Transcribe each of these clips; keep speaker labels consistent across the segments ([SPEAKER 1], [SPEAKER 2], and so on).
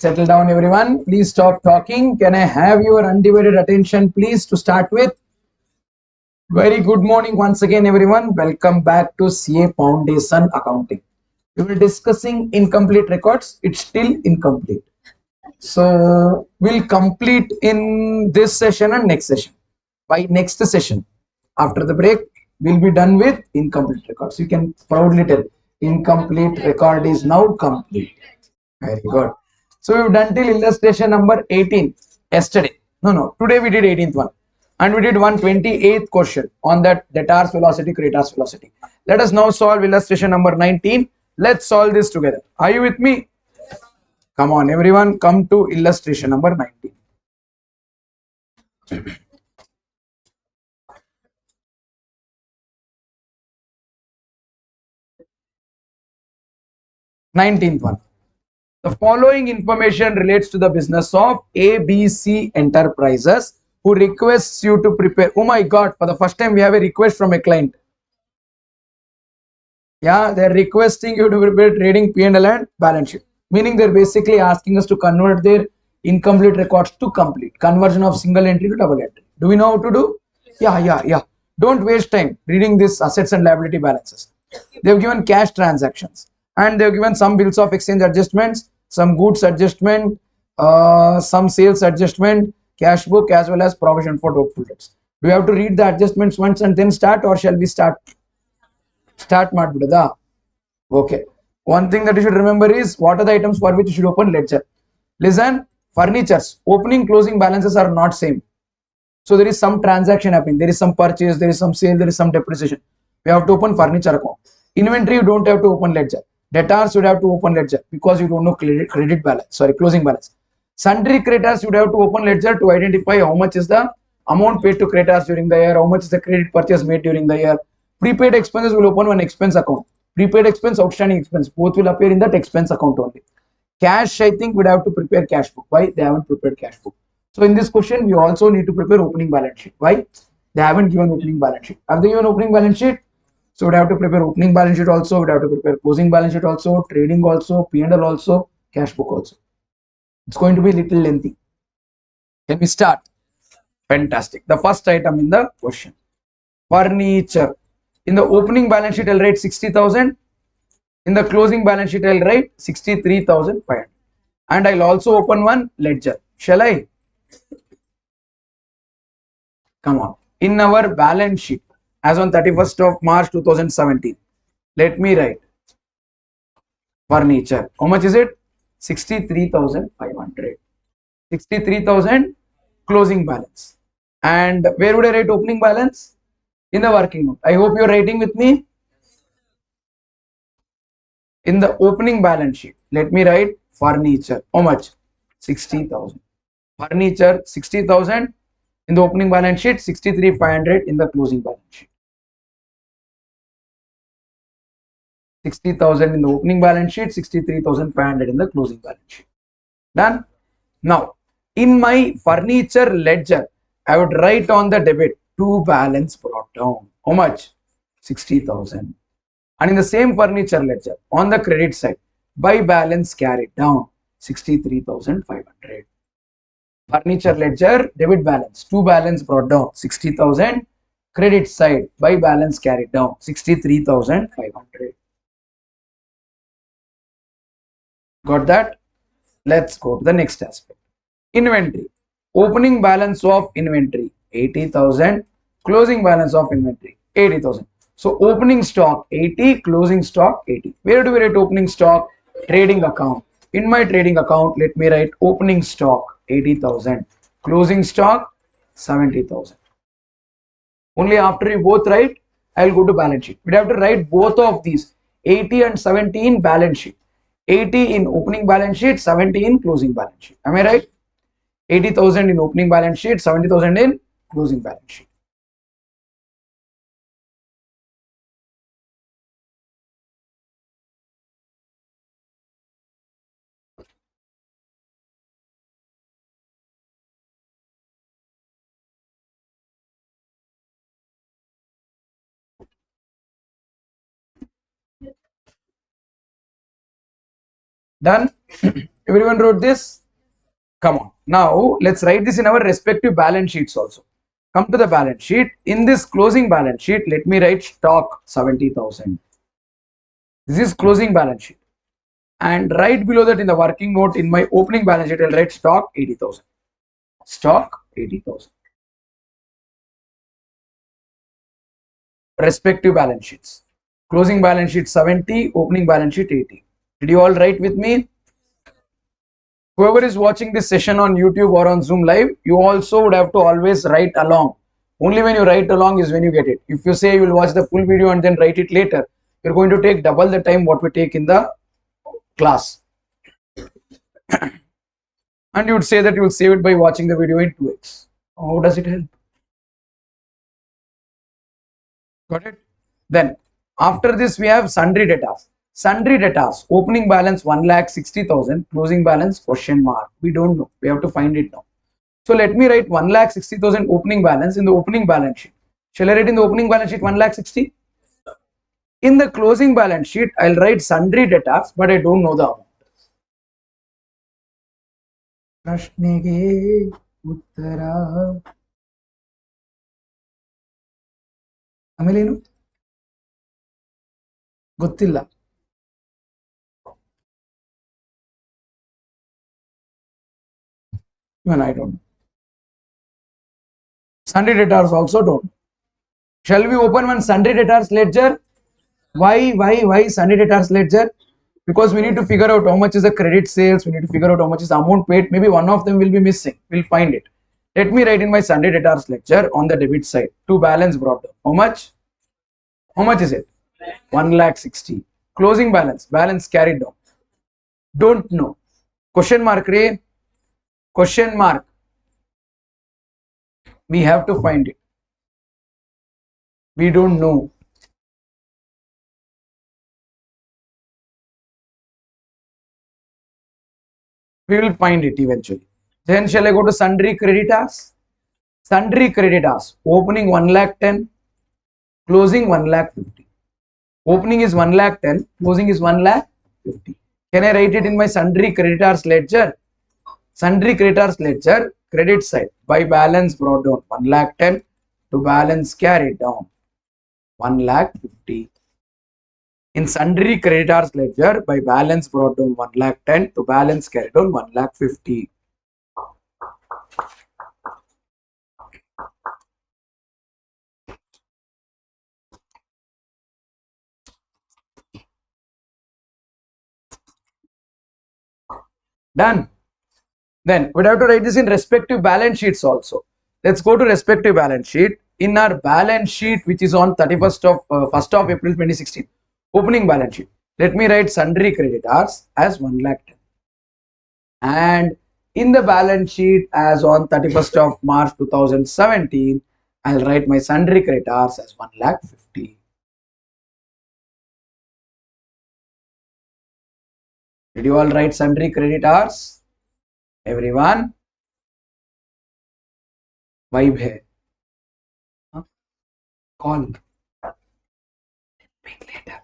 [SPEAKER 1] Settle down, everyone. Please stop talking. Can I have your undivided attention, please, to start with? Very good morning once again, everyone. Welcome back to CA Foundation Accounting. We will discussing incomplete records. It's still incomplete. So we'll complete in this session and next session. By next session, after the break, we'll be done with incomplete records. You can proudly tell incomplete record is now complete. Very good. So we've done till illustration number 18 yesterday. No. Today we did 18th one. And we did 128th question on that debtors velocity, creditors velocity. Let us now solve illustration number 19. Let's solve this together. Are you with me? Come on, everyone, come to illustration number 19. Nineteenth one. The following information relates to the business of ABC Enterprises, who requests you to prepare. Oh my God, for the first time we have a request from a client. Yeah, they're requesting you to prepare trading P&L and balance sheet. Meaning they're basically asking us to convert their incomplete records to complete. Conversion of single entry to double entry. Do we know how to do? Yeah. Don't waste time reading this assets and liability balances. They've given cash transactions and they've given some bills of exchange adjustments, some goods adjustment, some sales adjustment, cash book, as well as provision for doubtful debts. Do you have to read the adjustments once and then start, or shall we start? Start ಮಾಡ್ಬಿಡೋದಾ? Okay. One thing that you should remember is what are the items for which you should open ledger. Listen, furnitures, opening closing balances are not same. So there is some transaction happening. There is some purchase, there is some sale, there is some depreciation. We have to open furniture account. Inventory, you don't have to open ledger. Debtors, you have to open ledger because you don't know credit balance. Sorry, closing balance. Sundry creditors, you have to open ledger to identify how much is the amount paid to creditors during the year, how much is the credit purchase made during the year. Prepaid expenses will open one expense account. Prepaid expense, outstanding expense, both will appear in that expense account only. Cash, I think we'd have to prepare cash book. Why? They haven't prepared cash book. So in this question, we also need to prepare opening balance sheet. Why? They haven't given opening balance sheet. Have they given opening balance sheet? So we'd have to prepare opening balance sheet also. We'd have to prepare closing balance sheet also, trading also, P&L also, cash book also. It's going to be a little lengthy. Can we start? Fantastic. The first item in the question. Furniture. In the opening balance sheet, I'll write 60,000. In the closing balance sheet, I'll write 63,500. And I'll also open one ledger. Shall I? Come on. In our balance sheet, as on 31st of March 2017, let me write furniture. How much is it? 63,500. 63,000 closing balance. And where would I write opening balance? In the working note. I hope you're writing with me. In the opening balance sheet, let me write furniture. How much? 60,000. Furniture 60,000 in the opening balance sheet, 63,500 in the closing balance sheet. 60,000 in the opening balance sheet, 63,500 in the closing balance sheet. Done. Now, in my furniture ledger, I would write on the debit to balance brought down. How much? 60,000. And in the same furniture ledger, on the credit side, by balance carried down, 63,500. Furniture ledger, debit balance, to balance brought down, 60,000. Credit side, by balance carried down, 63,500. Got that? Let's go to the next aspect. Inventory. Opening balance of inventory, 80,000. Closing balance of inventory, 80,000. So opening stock 80, closing stock 80. Where do we write opening stock? Trading account. In my trading account, let me write opening stock 80,000, closing stock 70,000. Only after you both write, I'll go to balance sheet. We have to write both of these, 80 and 70 in balance sheet. 80 in opening balance sheet, 70 in closing balance sheet. Am I right? 80,000 in opening balance sheet, 70,000 in closing balance sheet. Done. Everyone wrote this? Come on. Now, let's write this in our respective balance sheets also. Come to the balance sheet. In this closing balance sheet, let me write stock 70,000. This is closing balance sheet. And right below that in the working note, in my opening balance sheet, I'll write stock 80,000. Stock 80,000. Respective balance sheets. Closing balance sheet 70, opening balance sheet 80. Did you all write with me? Whoever is watching this session on YouTube or on Zoom live, you also would have to always write along. Only when you write along is when you get it. If you say you will watch the full video and then write it later, you're going to take double the time what we take in the class. And you would say that you will save it by watching the video in 2x. How does it help? Got it? Then after this we have sundry debtors. Sundry debtors, opening balance 1,60,000, closing balance question mark. We don't know. We have to find it now. So let me write 1,60,000 opening balance in the opening balance sheet. Shall I write in the opening balance sheet 1,60,000? In the closing balance sheet, I'll write sundry debtors, but I don't know the amount. Prashnege uttara. Amelenu? Gottilla. Even I don't know. Sundry debtors also don't. Shall we open one sundry debtors ledger? Why sundry debtors ledger? Because we need to figure out how much is the credit sales. We need to figure out how much is the amount paid. Maybe one of them will be missing. We'll find it. Let me write in my sundry debtors ledger on the debit side. To balance brought down. How much? How much is it? 1,60,000. Closing balance. Balance carried down. Don't know. Question mark, Ray. Question mark. We have to find it. We don't know. We will find it eventually. Then shall I go to sundry creditors? Sundry creditors. Opening 1,10,000. Closing 1,50,000. Opening is 1,10,000. Closing is 1,50,000. Can I write it in my sundry creditors ledger? Sundry creditors ledger, credit side, by balance brought down 1,10,000 to balance carried down 1,50,000. In sundry creditors ledger, by balance brought down 1,10,000 to balance carried down 1,50,000. Done. Then we'd have to write this in respective balance sheets also. Let's go to respective balance sheet. In our balance sheet, which is on 1st of April 2016, opening balance sheet. Let me write sundry creditors as 1,10,000. And in the balance sheet as on 31st of March 2017, I'll write my sundry creditors as 1,50,000. Did you all write sundry creditors? Everyone? Vibe hai. Huh? Call. Speak later.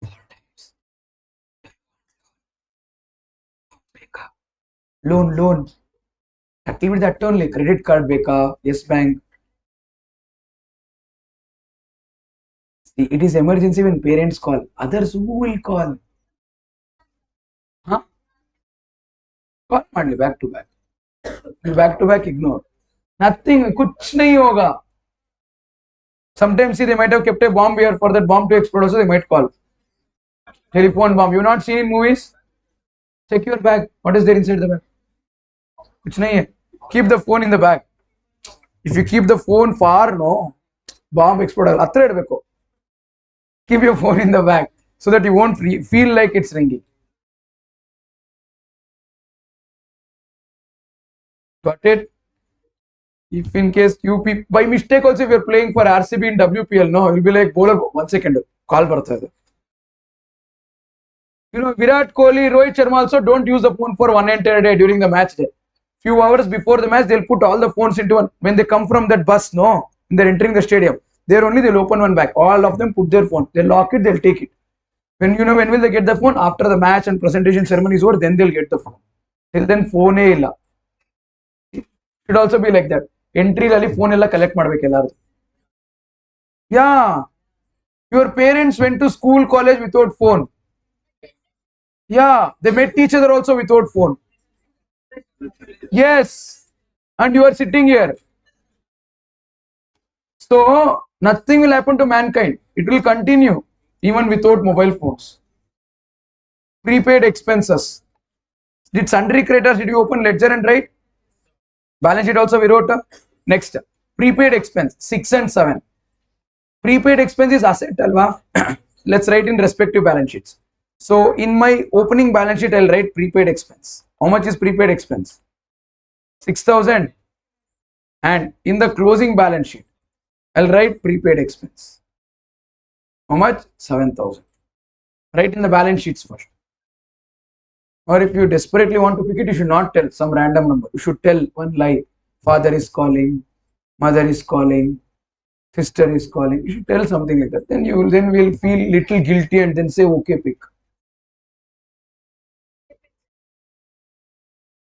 [SPEAKER 1] 4 times. Beka. Loan. Activate that only. Credit card beka. Yes bank. See, it is emergency when parents call. Others who will call? Huh? Call only back to back. Back to back ignore. Nothing. Kuch nahi hoga. Sometimes see they might have kept a bomb here for that bomb to explode also they might call. Telephone bomb. You not seen in movies? Check your bag. What is there inside the bag? Kuch nahi hai. Keep the phone in the bag. If you keep the phone far, no, bomb explode. Atra idbeko. Keep your phone in the bag so that you won't feel like it's ringing. Got it? If in case you by mistake also if you're playing for RCB in WPL, no, you'll be like bowler. 1 second, call barta hai. You know, Virat Kohli, Rohit Sharma also don't use the phone for one entire day during the match day. Few hours before the match, they'll put all the phones into one. When they come from that bus, no, and they're entering the stadium, they'll open one bag. All of them put their phone. They'll lock it, they'll take it. When will they get the phone? After the match and presentation ceremony is over, then they'll get the phone. Till then phone illa. Should also be like that. Entry lali phone ella collect madbek ellaru. Yeah. Your parents went to school, college without phone. Yeah. They met each other also without phone. Yes. And you are sitting here. So nothing will happen to mankind. It will continue even without mobile phones. Prepaid expenses. Did sundry creditors, did you open ledger and write? Balance sheet also we wrote. Next, prepaid expense 6 and 7. Prepaid expense is asset, alva. Let's write in respective balance sheets. So in my opening balance sheet, I'll write prepaid expense. How much is prepaid expense? 6,000. And in the closing balance sheet, I'll write prepaid expense. How much? 7,000. Write in the balance sheets first. Or if you desperately want to pick it, you should not tell some random number. You should tell one lie. Father is calling, mother is calling, sister is calling. You should tell something like that. Then you will feel little guilty and then say, okay, pick.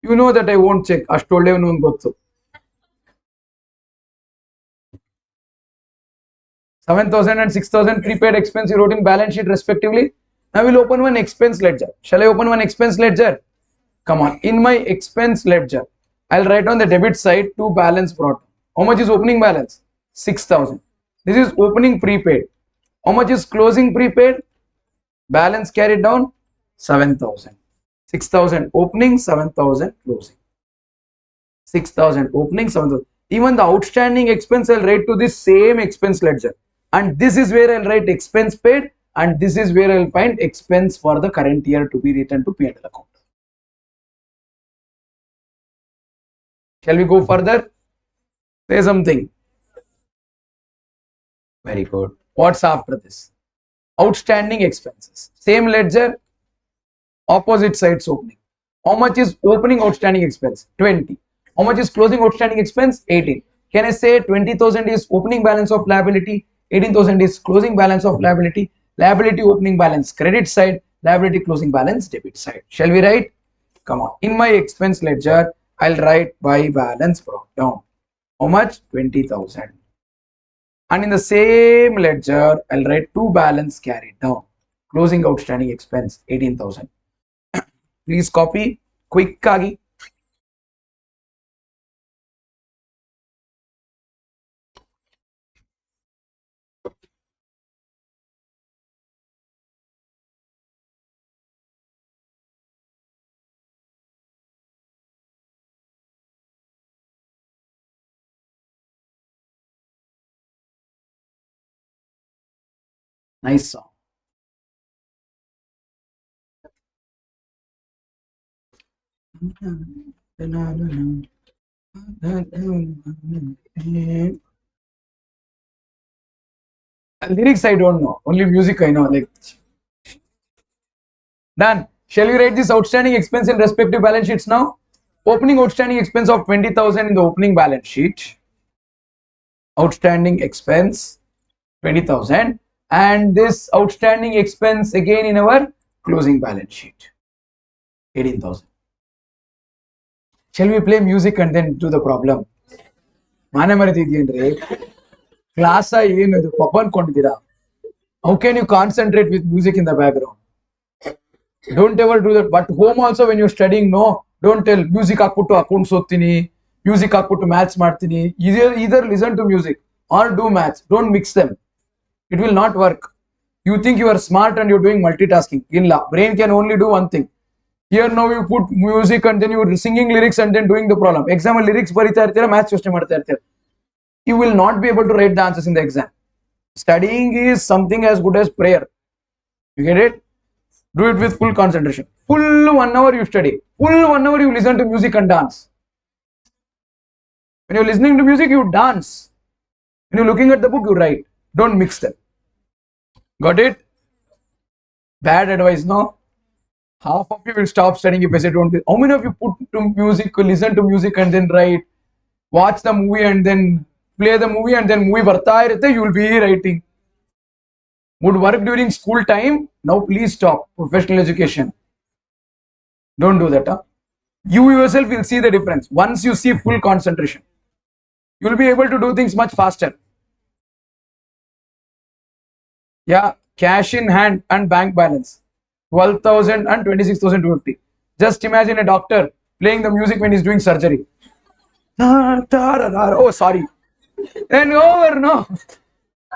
[SPEAKER 1] You know that I won't check. Ashtolde no gotsu. 7,000 and 6,000 prepaid expense you wrote in balance sheet respectively. Now we'll open one expense ledger. Shall I open one expense ledger? Come on. In my expense ledger, I'll write on the debit side to balance brought. How much is opening balance? 6,000. This is opening prepaid. How much is closing prepaid? Balance carried down 7,000. 6,000 opening, 7,000 closing. 6,000 opening, 7,000. Even the outstanding expense I'll write to this same expense ledger. And this is where I'll write expense paid, and this is where I'll find expense for the current year to be written to P&L account. Shall we go further? Say something. Very good. What's after this? Outstanding expenses. Same ledger, opposite sides opening. How much is opening outstanding expense? 20. How much is closing outstanding expense? 18. Can I say 20,000 is opening balance of liability, 18,000 is closing balance of liability, liability opening balance credit side, liability closing balance debit side. Shall we write? Come on. In my expense ledger, I'll write by balance brought down. How much? 20,000. And in the same ledger, I'll write to balance carried down. Closing outstanding expense 18,000. Please copy quick kagi. Nice song. Lyrics I don't know, only music I know. Like done. Shall we write this outstanding expense in respective balance sheets now? Opening outstanding expense of 20,000 in the opening balance sheet. Outstanding expense 20,000, and this outstanding expense again in our closing balance sheet 18,000. Shall we play music and then do the problem? Mane maritidiyendre class ಏನದು ಪಪ್ಪ ಅನ್ಕೊಂಡಿದ್ದೀರಾ? How can you concentrate with music in the background? Don't ever do that. But home also when you're studying, no, don't tell music ಹಾಕ್ಬಿಟ್ಟು accounts ಓದ್ತೀನಿ, music ಹಾಕ್ಬಿಟ್ಟು maths ಮಾಡ್ತೀನಿ. Either listen to music or do maths. Don't mix them. It will not work. You think you are smart and you're doing multitasking. Illa. Brain can only do one thing. Here now you put music and then you're singing lyrics and then doing the problem. Exam lyrics barita irtira, maths ಯೋಚನೆ ಮಾಡ್ತಾ ಇರ್ತೀರಾ. You will not be able to write the answers in the exam. Studying is something as good as prayer. You get it? Do it with full concentration. Full 1 hour you study. Full 1 hour you listen to music and dance. When you're listening to music, you dance. When you're looking at the book, you write. Don't mix them. Got it? Bad advice, no? Half of you will stop studying if I say don't. How many of you put to music, listen to music and then write? Watch the movie and then play the movie and then movie barta irutte, you will be writing. Would work during school time. Now please stop. Professional education. Don't do that. Huh? You yourself will see the difference. Once you see full concentration, you will be able to do things much faster. Yeah, cash in hand and bank balance 12,000 and 26,250. Just imagine a doctor playing the music when he's doing surgery. Oh, sorry. And over, no.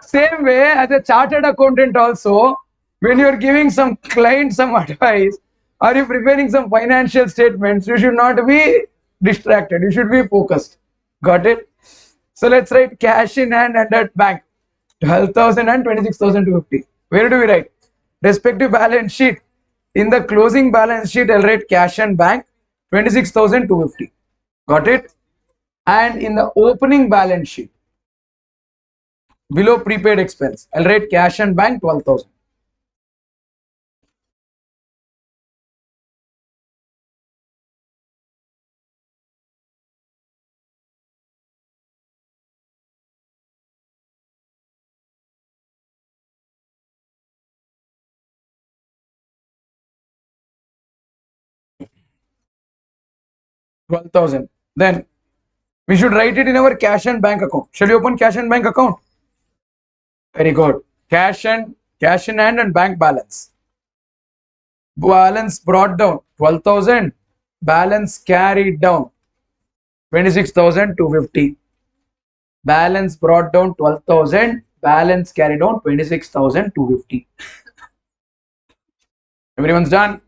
[SPEAKER 1] Same way as a chartered accountant, also, when you're giving some client some advice or you're preparing some financial statements, you should not be distracted. You should be focused. Got it? So let's write cash in hand and at bank 12,000 and 26,250. Where do we write? Respective balance sheet. In the closing balance sheet, I'll write cash and bank 26,250. Got it? And in the opening balance sheet, below prepaid expense, I'll write cash and bank 12,000. Then we should write it in our cash and bank account. Shall we open cash and bank account? Very good. Cash in hand and bank balance. Balance brought down 12,000. Balance carried down 26,250. Balance brought down 12,000. Balance carried down 26,250. Everyone's done.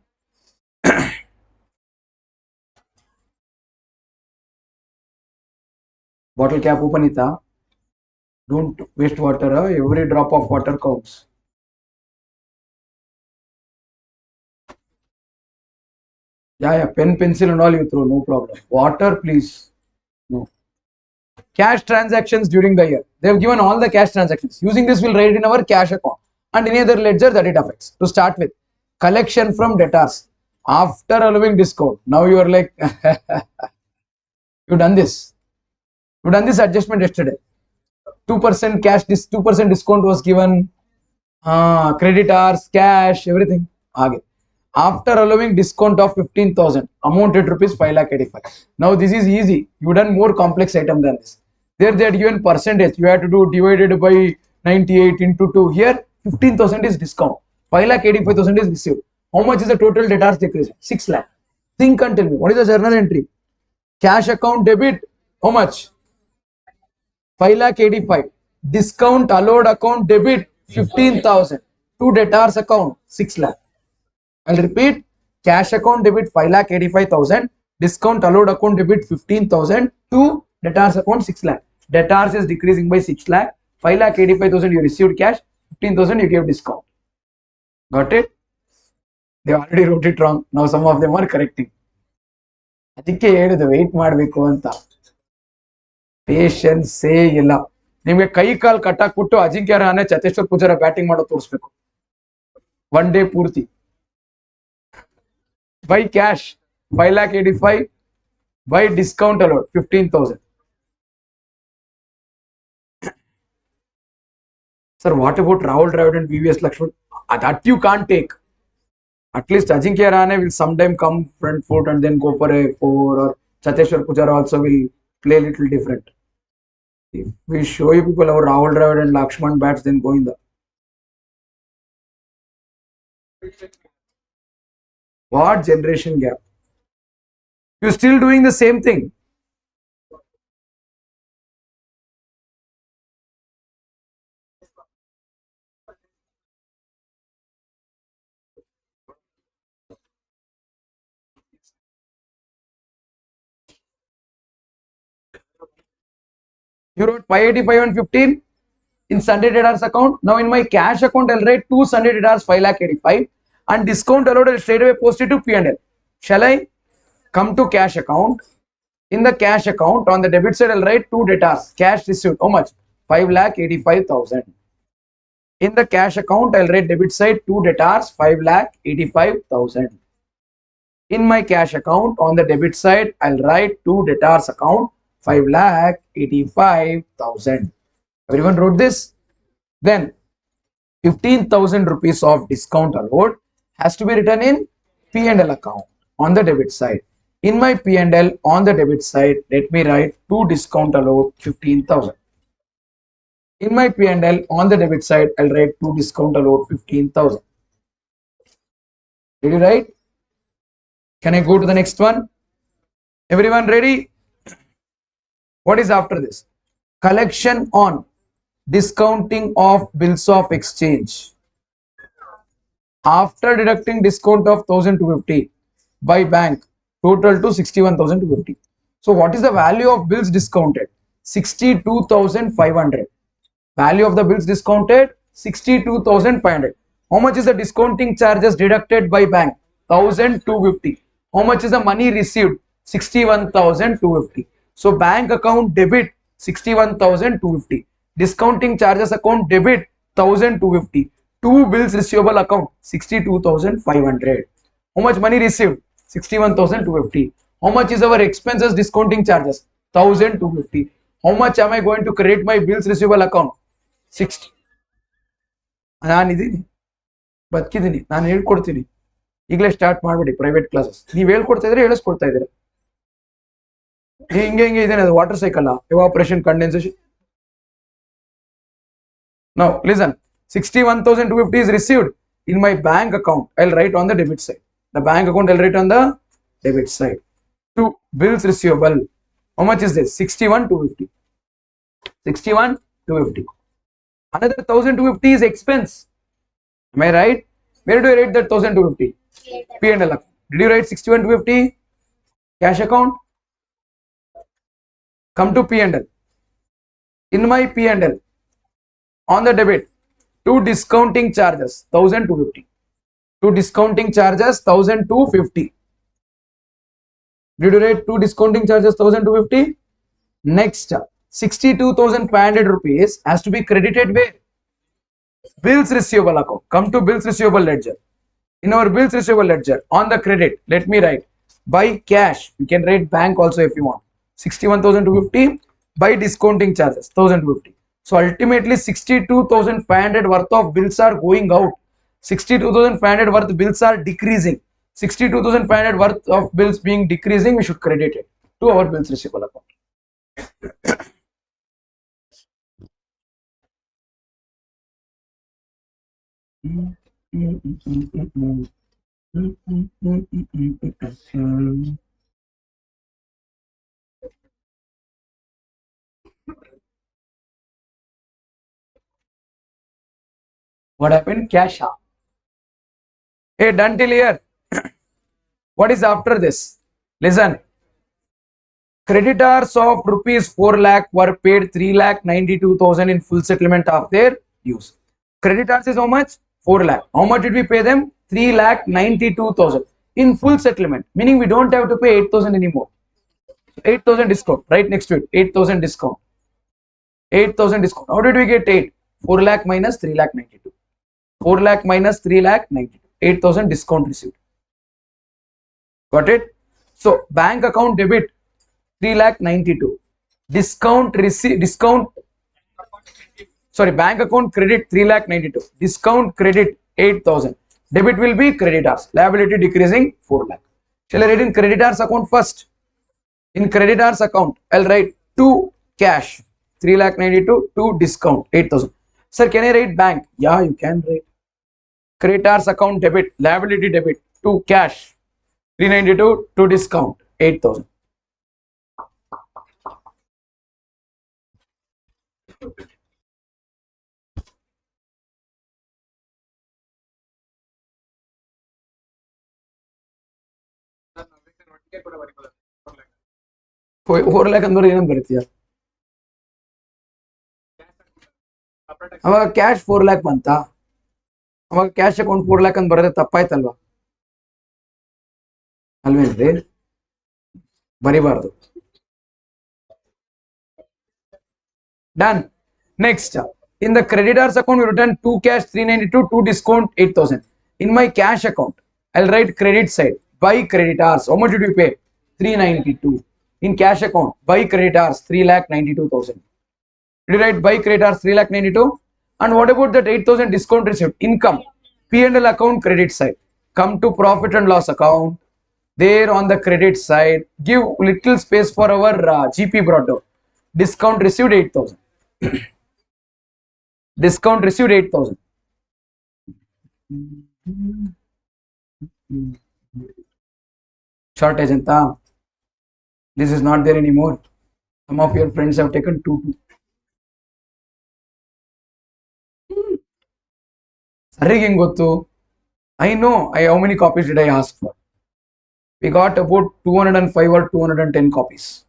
[SPEAKER 1] Bottle cap open it. Don't waste water. Every drop of water counts. Yeah, pen, pencil and all you throw, no problem. Water, please. No. Cash transactions during the year. They have given all the cash transactions. Using this, we'll write in our cash account and any other ledger that it affects. To start with, collection from debtors after allowing discount. Now you are like, you've done this. You've done this adjustment yesterday. 2% cash, this 2% discount was given. Creditors, cash, everything. After allowing discount of 15,000, amount at rupees 5,85,000. Now this is easy. You done more complex item than this. There they had given percentage. You have to do divided by 98 into 2. Here 15,000 is discount. 5,85,000 is received. How much is the total debtors decrease? 6 lakh. Think and tell me. What is the journal entry? Cash account debit. How much? 5,85,000. Discount allowed account debit 15,000. To debtors account 6 lakh. I'll repeat. Cash account debit 5,85,000. Discount allowed account debit 15,000. To debtors account 6 lakh. Debtors is decreasing by 6 lakh. 5,85,000 you received cash. 15,000 you gave discount. Got it? They already wrote it wrong. Now some of them are correcting. ಅದಕ್ಕೆ ಹೇಳಿದೆ weight ಮಾಡಬೇಕು ಅಂತ. ಪೇಷನ್ಸೇ ಇಲ್ಲ. ನಿಮಗೆ ಕೈ ಕಾಲು ಕಟ್ಟಾಕ್ಬಿಟ್ಟು Ajinkya Rahane ಚತೇಶ್ವರ್ Pujara batting ಮಾಡೋ ತೋರಿಸ್ಬೇಕು. One day ಪೂರ್ತಿ. By cash 5,85,000. By discount allowed 15,000. Sir, what about Rahul Dravid and VVS Lakshman? That you can't take. At least Ajinkya Rahane will sometime come front foot and then go for a 4, or Chateshwar Pujara also will play a little different. If we show you people our Rahul Dravid and Lakshman bats, then go in the. What generation gap? You're still doing the same thing. You wrote 585 and 15 in Sunday debtors account. Now in my cash account, I'll write 2 Sunday debtors 5,85,000 and discount allowed, I'll straight away post it to P&L. Shall I come to cash account? In the cash account, on the debit side, I'll write 2 debtors. Cash received. How much? 5,85,000. In the cash account, I'll write debit side 2 debtors 5,85,000. In my cash account, on the debit side, I'll write 2 debtors account 5,85,000. Everyone wrote this? Then 15,000 rupees of discount allowed has to be written in P&L account on the debit side. In my P&L on the debit side, let me write 2 discount allowed 15,000. In my P&L on the debit side, I'll write 2 discount allowed 15,000. Did you write? Can I go to the next one? Everyone ready? What is after this? Collection on discounting of bills of exchange. After deducting discount of 1,250 by bank, total to 61,250. So what is the value of bills discounted? 62,500. Value of the bills discounted 62,500. How much is the discounting charges deducted by bank? 1,250. How much is the money received? 61,250. So bank account debit 61,250. Discounting charges account debit 1,250. Two bills receivable account 62,500. How much money received? 61,250. How much is our expenses discounting charges? 1,250. How much am I going to credit my bills receivable account? 60. ನಾನು ಇದೀನಿ ಬದುಕಿದ್ದೀನಿ, ನಾನು ಹೇಳ್ಕೊಡ್ತೀನಿ. ಈಗಲೇ start ಮಾಡ್ಬಿಡಿ private classes. ನೀವು ಹೇಳ್ಕೊಡ್ತಾ ಇದ್ರೆ ಹೇಳಿಸ್ಕೊಡ್ತಾ ಇದ್ದೀರಾ. ಹಿಂಗೆ ಇದೇನೆ ಅದು water cycle evaporation condensation. Now listen, 61,250 is received in my bank account. I'll write on the debit side. The bank account I'll write on the debit side. Two bills receivable. How much is this? 61,250. 61,250. Another 1,250 is expense. Am I right? Where do I write that 1,250? P&L account. Did you write 61,250? Cash account? Come to P&L. In my P&L, on the debit, 2 discounting charges 1,250. 2 discounting charges 1,250. Did you write 2 discounting charges 1,250? Next, 62,500 rupees has to be credited where? Bills receivable account. Come to bills receivable ledger. In our bills receivable ledger, on the credit, let me write by cash. You can write bank also if you want. 61,250 by discounting charges 1,250. So ultimately 62,500 worth of bills are going out. 62,500 worth bills are decreasing. 62,500 worth of bills being decreasing, we should credit it to our bills receivable account. What happened? Cash. Hey, done till here. What is after this? Listen. Creditors of rupees 4 lakh were paid 3,92,000 in full settlement of their use. Creditors is how much? 4 lakh. How much did we pay them? 3,92,000 in full settlement. Meaning we don't have to pay 8,000 anymore. 8,000 discount. Right next to it. 8,000 discount. 8,000 discount. How did we get 8? 4 lakh minus 3,92,000. 4 lakh minus 3,92,000. 8,000 discount received. Got it? So bank account debit 3,92,000. Bank account credit 3,92,000. Discount credit 8,000. Debit will be creditors. Liability decreasing 4 lakh. Shall I write in creditors account first? In creditors account, I'll write 2 cash 3,92,000, 2 discount 8,000. Sir, can I write bank? Yeah, you can write. Creditors account debit, liability debit, 2 cash 392, 2 discount 8,000. Four lakh अंदर ಏನಂತ ಬರ್ತೀಯ ಅವಾಗ cash 4 lakh ಬಂತ ಅವಾಗ cash account 4 lakh ಅಂತ ಬರೋದೇ ತಪ್ಪಾಯ್ತಲ್ವಾ ಅಲ್ವೇನ್ರಿ ಬರಿಬಾರ್ದು done. Next, in the creditors account we return 2 cash 392, 2 discount 8,000. In my cash account I'll write credit side by creditors. How much did we pay? 392. In cash account by creditors 3,92,000. Did you write by creditors 3,92? And what about that 8,000 discount received? Income. P&L account credit side. Come to profit and loss account. There on the credit side, give little space for our GP brought down. Discount received 8,000. Discount received 8,000. Shortage anta. This is not there anymore. Some of your friends have taken 2. Sariging gotu. I know. How many copies did I ask for? We got about 205 or 210 copies.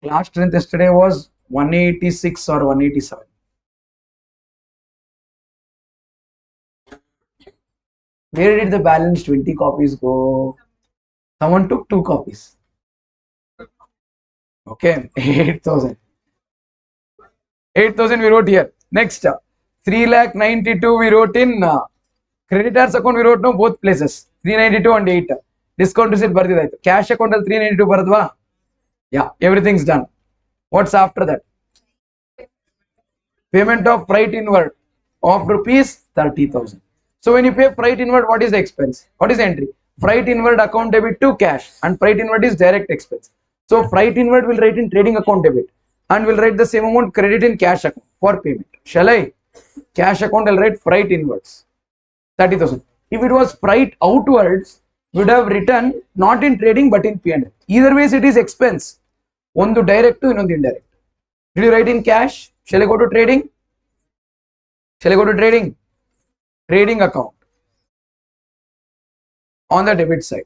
[SPEAKER 1] Class strength yesterday was 186 or 187. Where did the balance 20 copies go? Someone took 2 copies. Okay, 8,000. 8,000 we wrote here. Next, 3,92,000 we wrote in creditors account. We wrote no both places. 392 and 8. Discount receipt bardidayitu. Cash account al 392 baradva. Yeah, everything's done. What's after that? Payment of freight inward of rupees 30,000. So when you pay freight inward, what is the expense? What is the entry? Freight inward account debit to cash, and freight inward is direct expense. So freight inward will write in trading account debit and will write the same amount credit in cash account for payment. Shall I? Cash account will write freight inwards 30,000. If it was freight outwards, we would have written not in trading but in P&L. Either ways it is expense. One to direct to another indirect. Did you write in cash? Shall I go to trading? Shall I go to trading? Trading account on the debit side.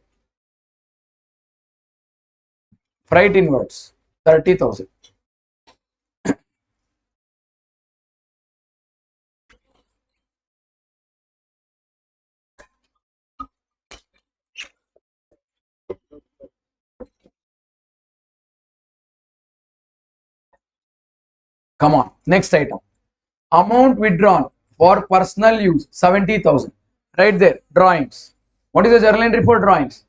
[SPEAKER 1] Freight inwards 30,000. Come on, next item. Amount withdrawn for personal use 70,000. Right there, drawings. What is the journal entry for drawings?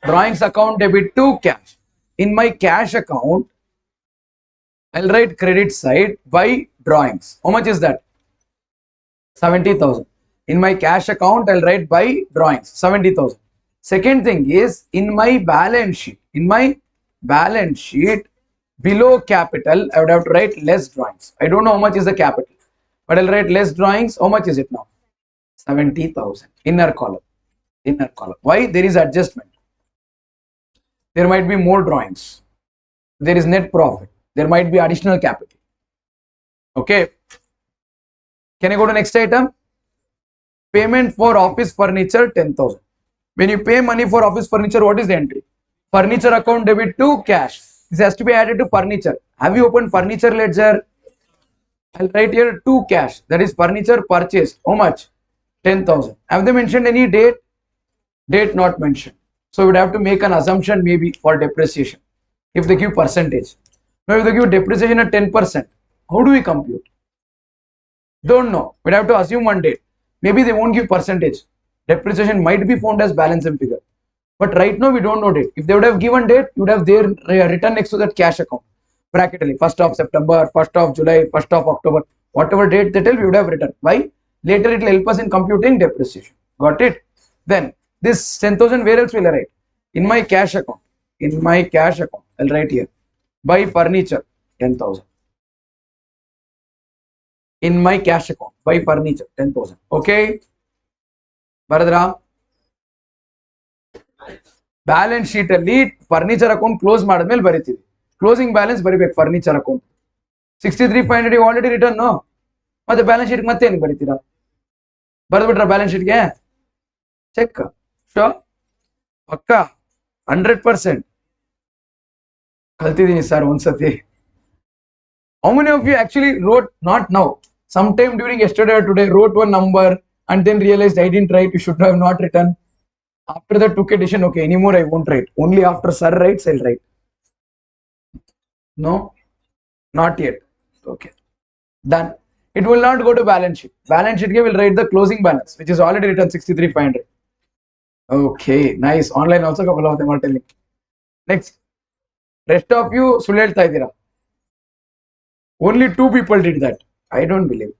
[SPEAKER 1] Drawings account debit to cash. In my cash account, I'll write credit side by drawings. How much is that? 70,000. In my cash account, I'll write by drawings 70,000. Second thing is in my balance sheet. In my balance sheet, below capital, I would have to write less drawings. I don't know how much is the capital, but I'll write less drawings. How much is it now? 70,000. Inner column. Inner column. Why? There is adjustment. There might be more drawings. There is net profit. There might be additional capital. Okay. Can I go to next item? Payment for office furniture 10,000. When you pay money for office furniture, what is the entry? Furniture account debit to cash. This has to be added to furniture. Have you opened furniture ledger? I'll write here to cash. That is furniture purchased. How much? 10,000. Have they mentioned any date? Date not mentioned. So we would have to make an assumption maybe for depreciation. If they give percentage. Now if they give depreciation at 10%, how do we compute? Don't know. We'd have to assume one date. Maybe they won't give percentage. Depreciation might be found as balance and figure. But right now we don't know date. If they would have given date, you would have their written next to that cash account. Bracketally, 1st of September, 1st of July, 1st of October. Whatever date they tell, we would have written. Why? Later it will help us in computing depreciation. Got it? Then this 10,000 where else will I write? In my cash account. In my cash account. I'll write here. Buy furniture 10,000. In my cash account. Buy furniture 10,000. Okay? Baradra? Balance sheet ಅಲ್ಲಿ furniture account close ಮಾಡಿದ್ಮೇಲೆ ಬರೀತೀವಿ. Closing balance ಬರಿಬೇಕು furniture account 63,500 already return. ಮತ್ತೆ balance sheet ಮತ್ತೆ ಏನು ಬರೀತೀರಾ? ಬರೆದ್ಬಿಟ್ರ balance ಶೀಟ್ಗೆ check show ಪಕ್ಕ 100% ಕಲ್ತಿದ್ದೀನಿ sir ಒಂದ್ಸತಿ. How many of you actually wrote, not now, sometime during yesterday or today, wrote one number and then realized I didn't write, you should have not written? After that took a decision, okay, anymore I won't write. Only after sir writes, I'll write. No? Not yet. Okay. Done. It will not go to balance sheet. Balance sheet will write the closing balance, which is already written 63,500. Okay, nice. Online also couple of them are telling. Next. Rest of you, ಸುಳ್ಳು ಹೇಳ್ತಾ ಇದ್ದೀರಾ. Only 2 people did that. I don't believe.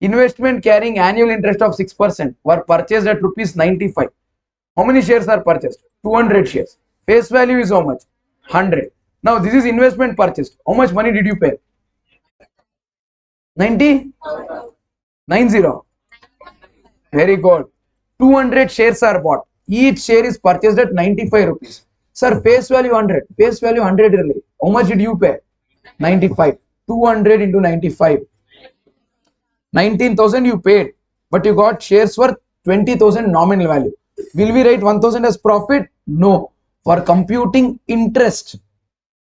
[SPEAKER 1] Investment carrying annual interest of 6% were purchased at rupees 95. How many shares are purchased? 200 shares. Face value is how much? 100. Now this is investment purchased. How much money did you pay? 90? 90. Very good. 200 shares are bought. Each share is purchased at 95 rupees. Sir, face value 100. Face value 100 really. How much did you pay? 95. 200 into 95. 19,000 you paid, but you got shares worth 20,000 nominal value. Will we write 1,000 as profit? No. For computing interest.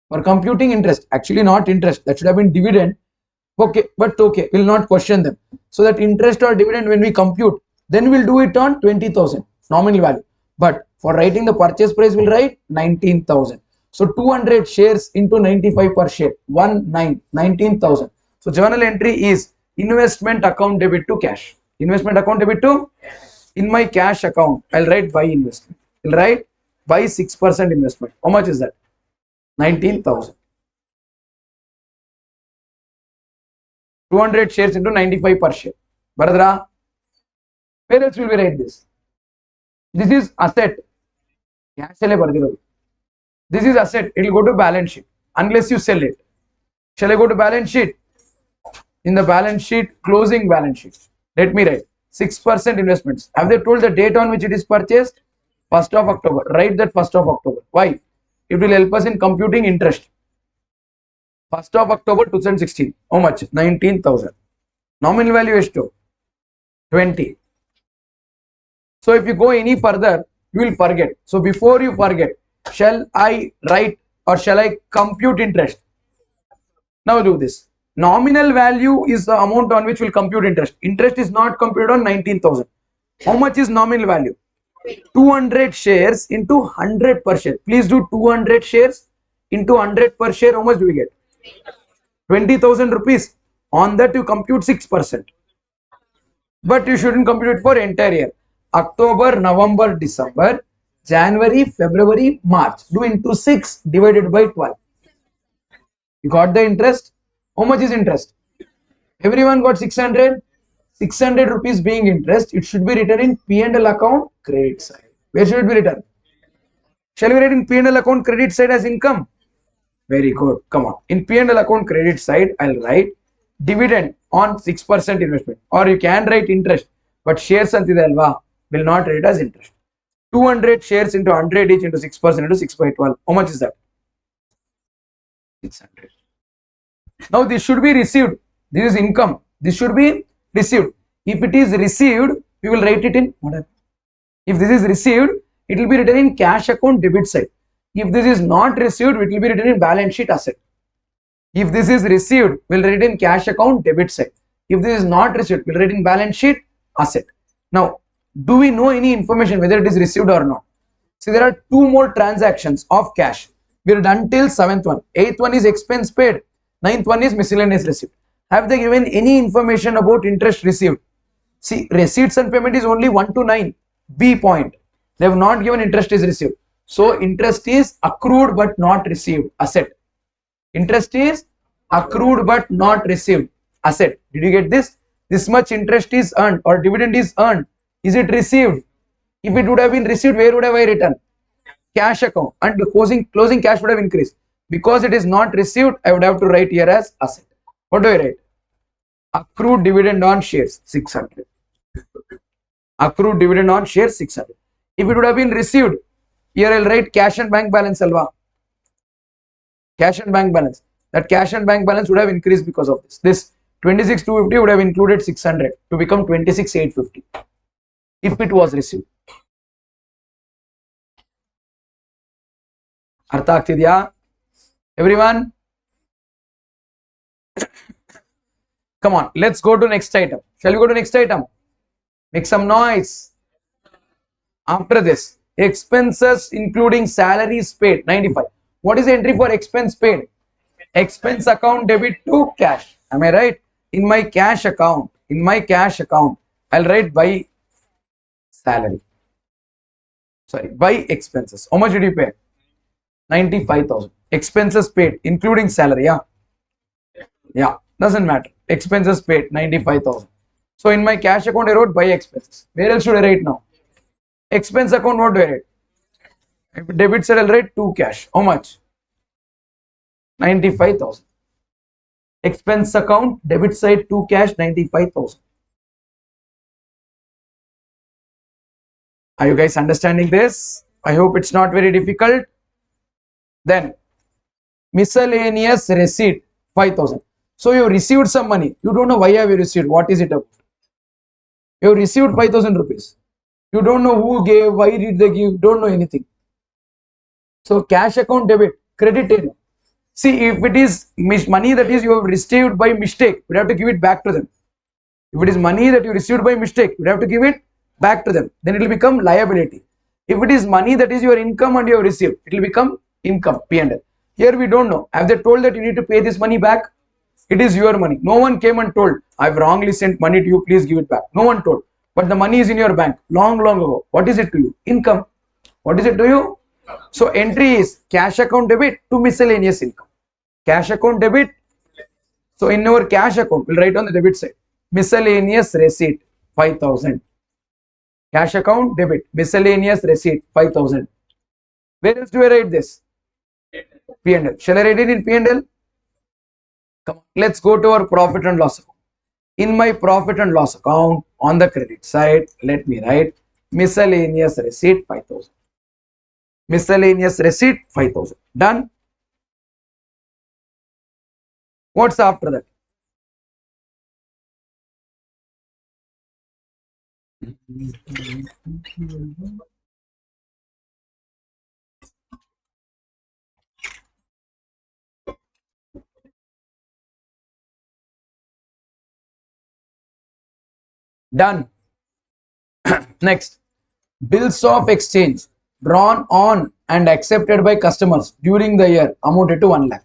[SPEAKER 1] For computing interest. Actually not interest. That should have been dividend. Okay, but okay, we'll not question them. So that interest or dividend when we compute, then we'll do it on 20,000 nominal value. But for writing the purchase price, we'll write 19,000. So 200 shares into 95 per share, 19,000. So journal entry is investment account debit to cash. Investment account debit to, in my cash account, I'll write buy investment. I'll write buy 6% investment. How much is that? 19,000. 200 shares into 95 per share. Baradra, where else will we write this? This is asset. This is asset. It will go to balance sheet unless you sell it. Shall I go to balance sheet? In the balance sheet, closing balance sheet. Let me write 6% investments. Have they told the date on which it is purchased? 1st of October. Write that 1st of October. Why? It will help us in computing interest. 1st of October 2016. How much? 19,000. Nominal value is 20. So if you go any further, you will forget. So before you forget, shall I write or shall I compute interest? Now do this. Nominal value is the amount on which will compute interest. Interest is not computed on 19,000. How much is nominal value? 200 shares into 100 per share. Please do 200 shares into 100 per share. How much do we get? 20,000 rupees. On that you compute 6%. But you shouldn't compute it for entire year. October, November, December, January, February, March. Do into 6 divided by 12. You got the interest? How much is interest? Everyone got 600. 600 rupees being interest. It should be written in P&L account credit side. Where should it be written? Shall we write in P&L account credit side as income? Very good. Come on. In P&L account credit side, I'll write dividend on 6% investment. Or you can write interest. But shares antide alva will not write as interest. 200 shares into 100 each into 6% into 6 by 12. How much is that? 600. Now this should be received. This is income. This should be received. If it is received, we will write it in whatever. If this is received, it will be written in cash account debit side. If this is not received, it will be written in balance sheet asset. If this is received, we'll write in cash account debit side. If this is not received, we'll write in balance sheet asset. Now, do we know any information whether it is received or not? See, there are 2 more transactions of cash. We are done till 7th one. 8th one is expense paid. 9th one is miscellaneous receipt. Have they given any information about interest received? See, receipts and payment is only 1 to 9. B point. They have not given interest is received. So, interest is accrued but not received. Asset. Interest is accrued but not received. Asset. Did you get this? This much interest is earned or dividend is earned. Is it received? If it would have been received, where would have I written? Cash account. And the closing cash would have increased. Because it is not received, I would have to write here as asset. What do I write? Accrued dividend on shares 600. Accrued dividend on shares 600. If it would have been received, here I'll write cash and bank balance alva. Cash and bank balance. That cash and bank balance would have increased because of this. This 26,250 would have included 600 to become 26,850 if it was received. Artha agtidya? Everyone? Come on, let's go to next item. Shall we go to next item? Make some noise. After this, expenses including salaries paid 95. What is the entry for expense paid? Expense account debit to cash. Am I right? In my cash account, I'll write by salary. Sorry, by expenses. How much did you pay? 95,000. Expenses paid including salary. Yeah, doesn't matter. Expenses paid 95,000. So in my cash account, I wrote buy expenses. Where else should I write now? Expense account, what do I write? If debit side, I'll write to cash. How much? 95,000. Expense account, debit side to cash, 95,000. Are you guys understanding this? I hope it's not very difficult. Then miscellaneous receipt, 5,000. So you received some money. You don't know why have you received. What is it about? You received 5,000 rupees. You don't know who gave, why did they give, don't know anything. So cash account debit, credit in. See, if it is money that is you have received by mistake, you have to give it back to them. If it is money that you received by mistake, you have to give it back to them. Then it will become liability. If it is money that is your income and you have received, it will become income, P&L. Here we don't know. Have they told that you need to pay this money back? It is your money. No one came and told, I've wrongly sent money to you, please give it back. No one told. But the money is in your bank long ago. What is it to you? Income. What is it to you? So entry is cash account debit to miscellaneous income. Cash account debit. So in our cash account, we'll write on the debit side. Miscellaneous receipt, 5,000. Cash account debit. Miscellaneous receipt, 5,000. Where else do I write this? P&L. Shall I write it in P&L? Come on. Let's go to our profit and loss account. In my profit and loss account, on the credit side, let me write miscellaneous receipt, 5,000. Miscellaneous receipt, 5,000. Done. What's after that? Done. Next, bills of exchange drawn on and accepted by customers during the year amounted to 1 lakh.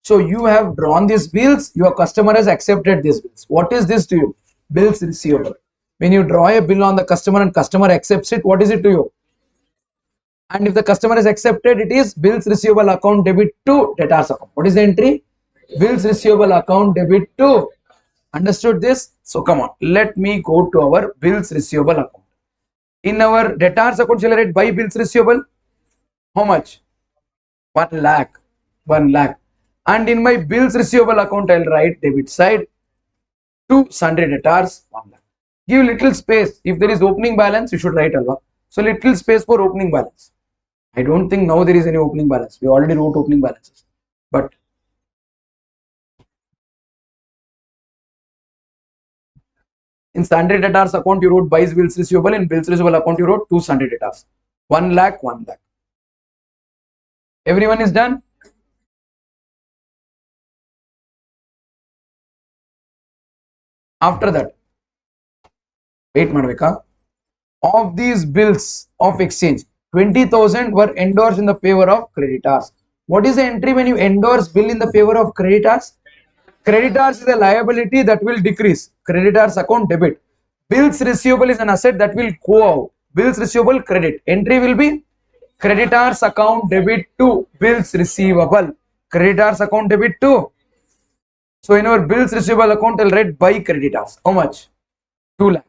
[SPEAKER 1] So you have drawn these bills, your customer has accepted these bills. What is this to you? Bills receivable. When you draw a bill on the customer and customer accepts it, what is it to you? And if the customer has accepted, it is bills receivable account debit to debtors account. What is the entry? Bills receivable account debit to. Understood this? So come on, let me go to our bills receivable account. In our debtors account, shall I write buy bills receivable? How much? 1 lakh. 1 lakh. And in my bills receivable account, I'll write debit side to sundry debtors, 1 lakh. Give little space. If there is opening balance, you should write alwa. So little space for opening balance. I don't think now there is any opening balance. We already wrote opening balances. But in sundry debtors account, you wrote buys bills receivable. In bills receivable account, you wrote 2 sundry debtors. 1 lakh, 1 lakh. Everyone is done? After that, wait madveka. Of these bills of exchange, 20,000 were endorsed in the favor of creditors. What is the entry when you endorse bill in the favor of creditors? Creditors is a liability that will decrease. Creditors account debit. Bills receivable is an asset that will go out. Bills receivable credit. Entry will be creditors account debit to bills receivable. Creditors account debit to. So in our bills receivable account, I'll write by creditors. How much? 2 lakh.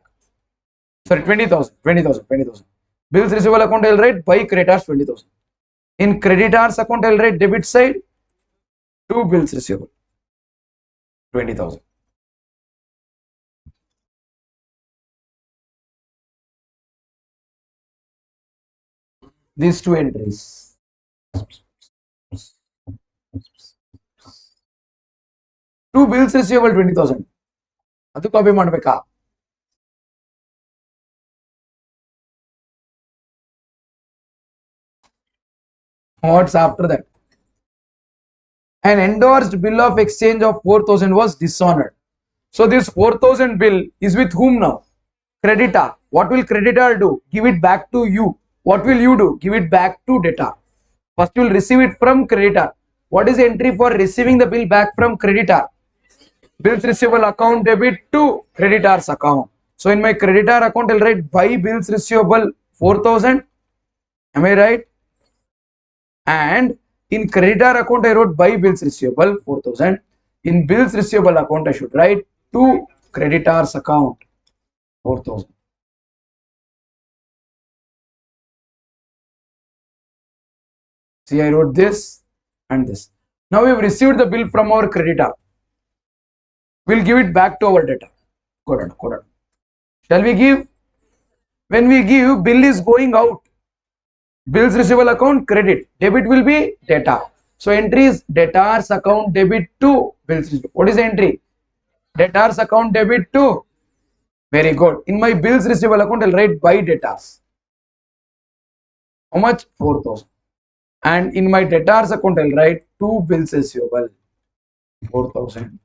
[SPEAKER 1] Sorry, 20,000. 20,000. 20,000. Bills receivable account, I'll write by creditors 20,000. In creditors account, I'll write debit side to bills receivable 20,000. These two entries. Two bills receivable 20,000. Adu copy ಮಾಡಬೇಕಾ? What's after that? An endorsed bill of exchange of 4,000 was dishonored. So this 4,000 bill is with whom now? Creditor. What will creditor do? Give it back to you. What will you do? Give it back to debtor. First you will receive it from creditor. What is the entry for receiving the bill back from creditor? Bills receivable account debit to creditor's account. So in my creditor account, I'll write buy bills receivable 4,000. Am I right? And in creditor account, I wrote buy bills receivable 4,000. In bills receivable account, I should write to creditor's account. 4,000. See, I wrote this and this. Now we've received the bill from our creditor. We'll give it back to our debtor. Correct. Shall we give? When we give, bill is going out. Bills receivable account credit. Debit will be debtor. So entry is debtors account debit to bills receivable. What is the entry? Debtors account debit to. Very good. In my bills receivable account, I'll write by debtors. How much? 4,000. And in my debtors account, I'll write to bills receivable. 4,000.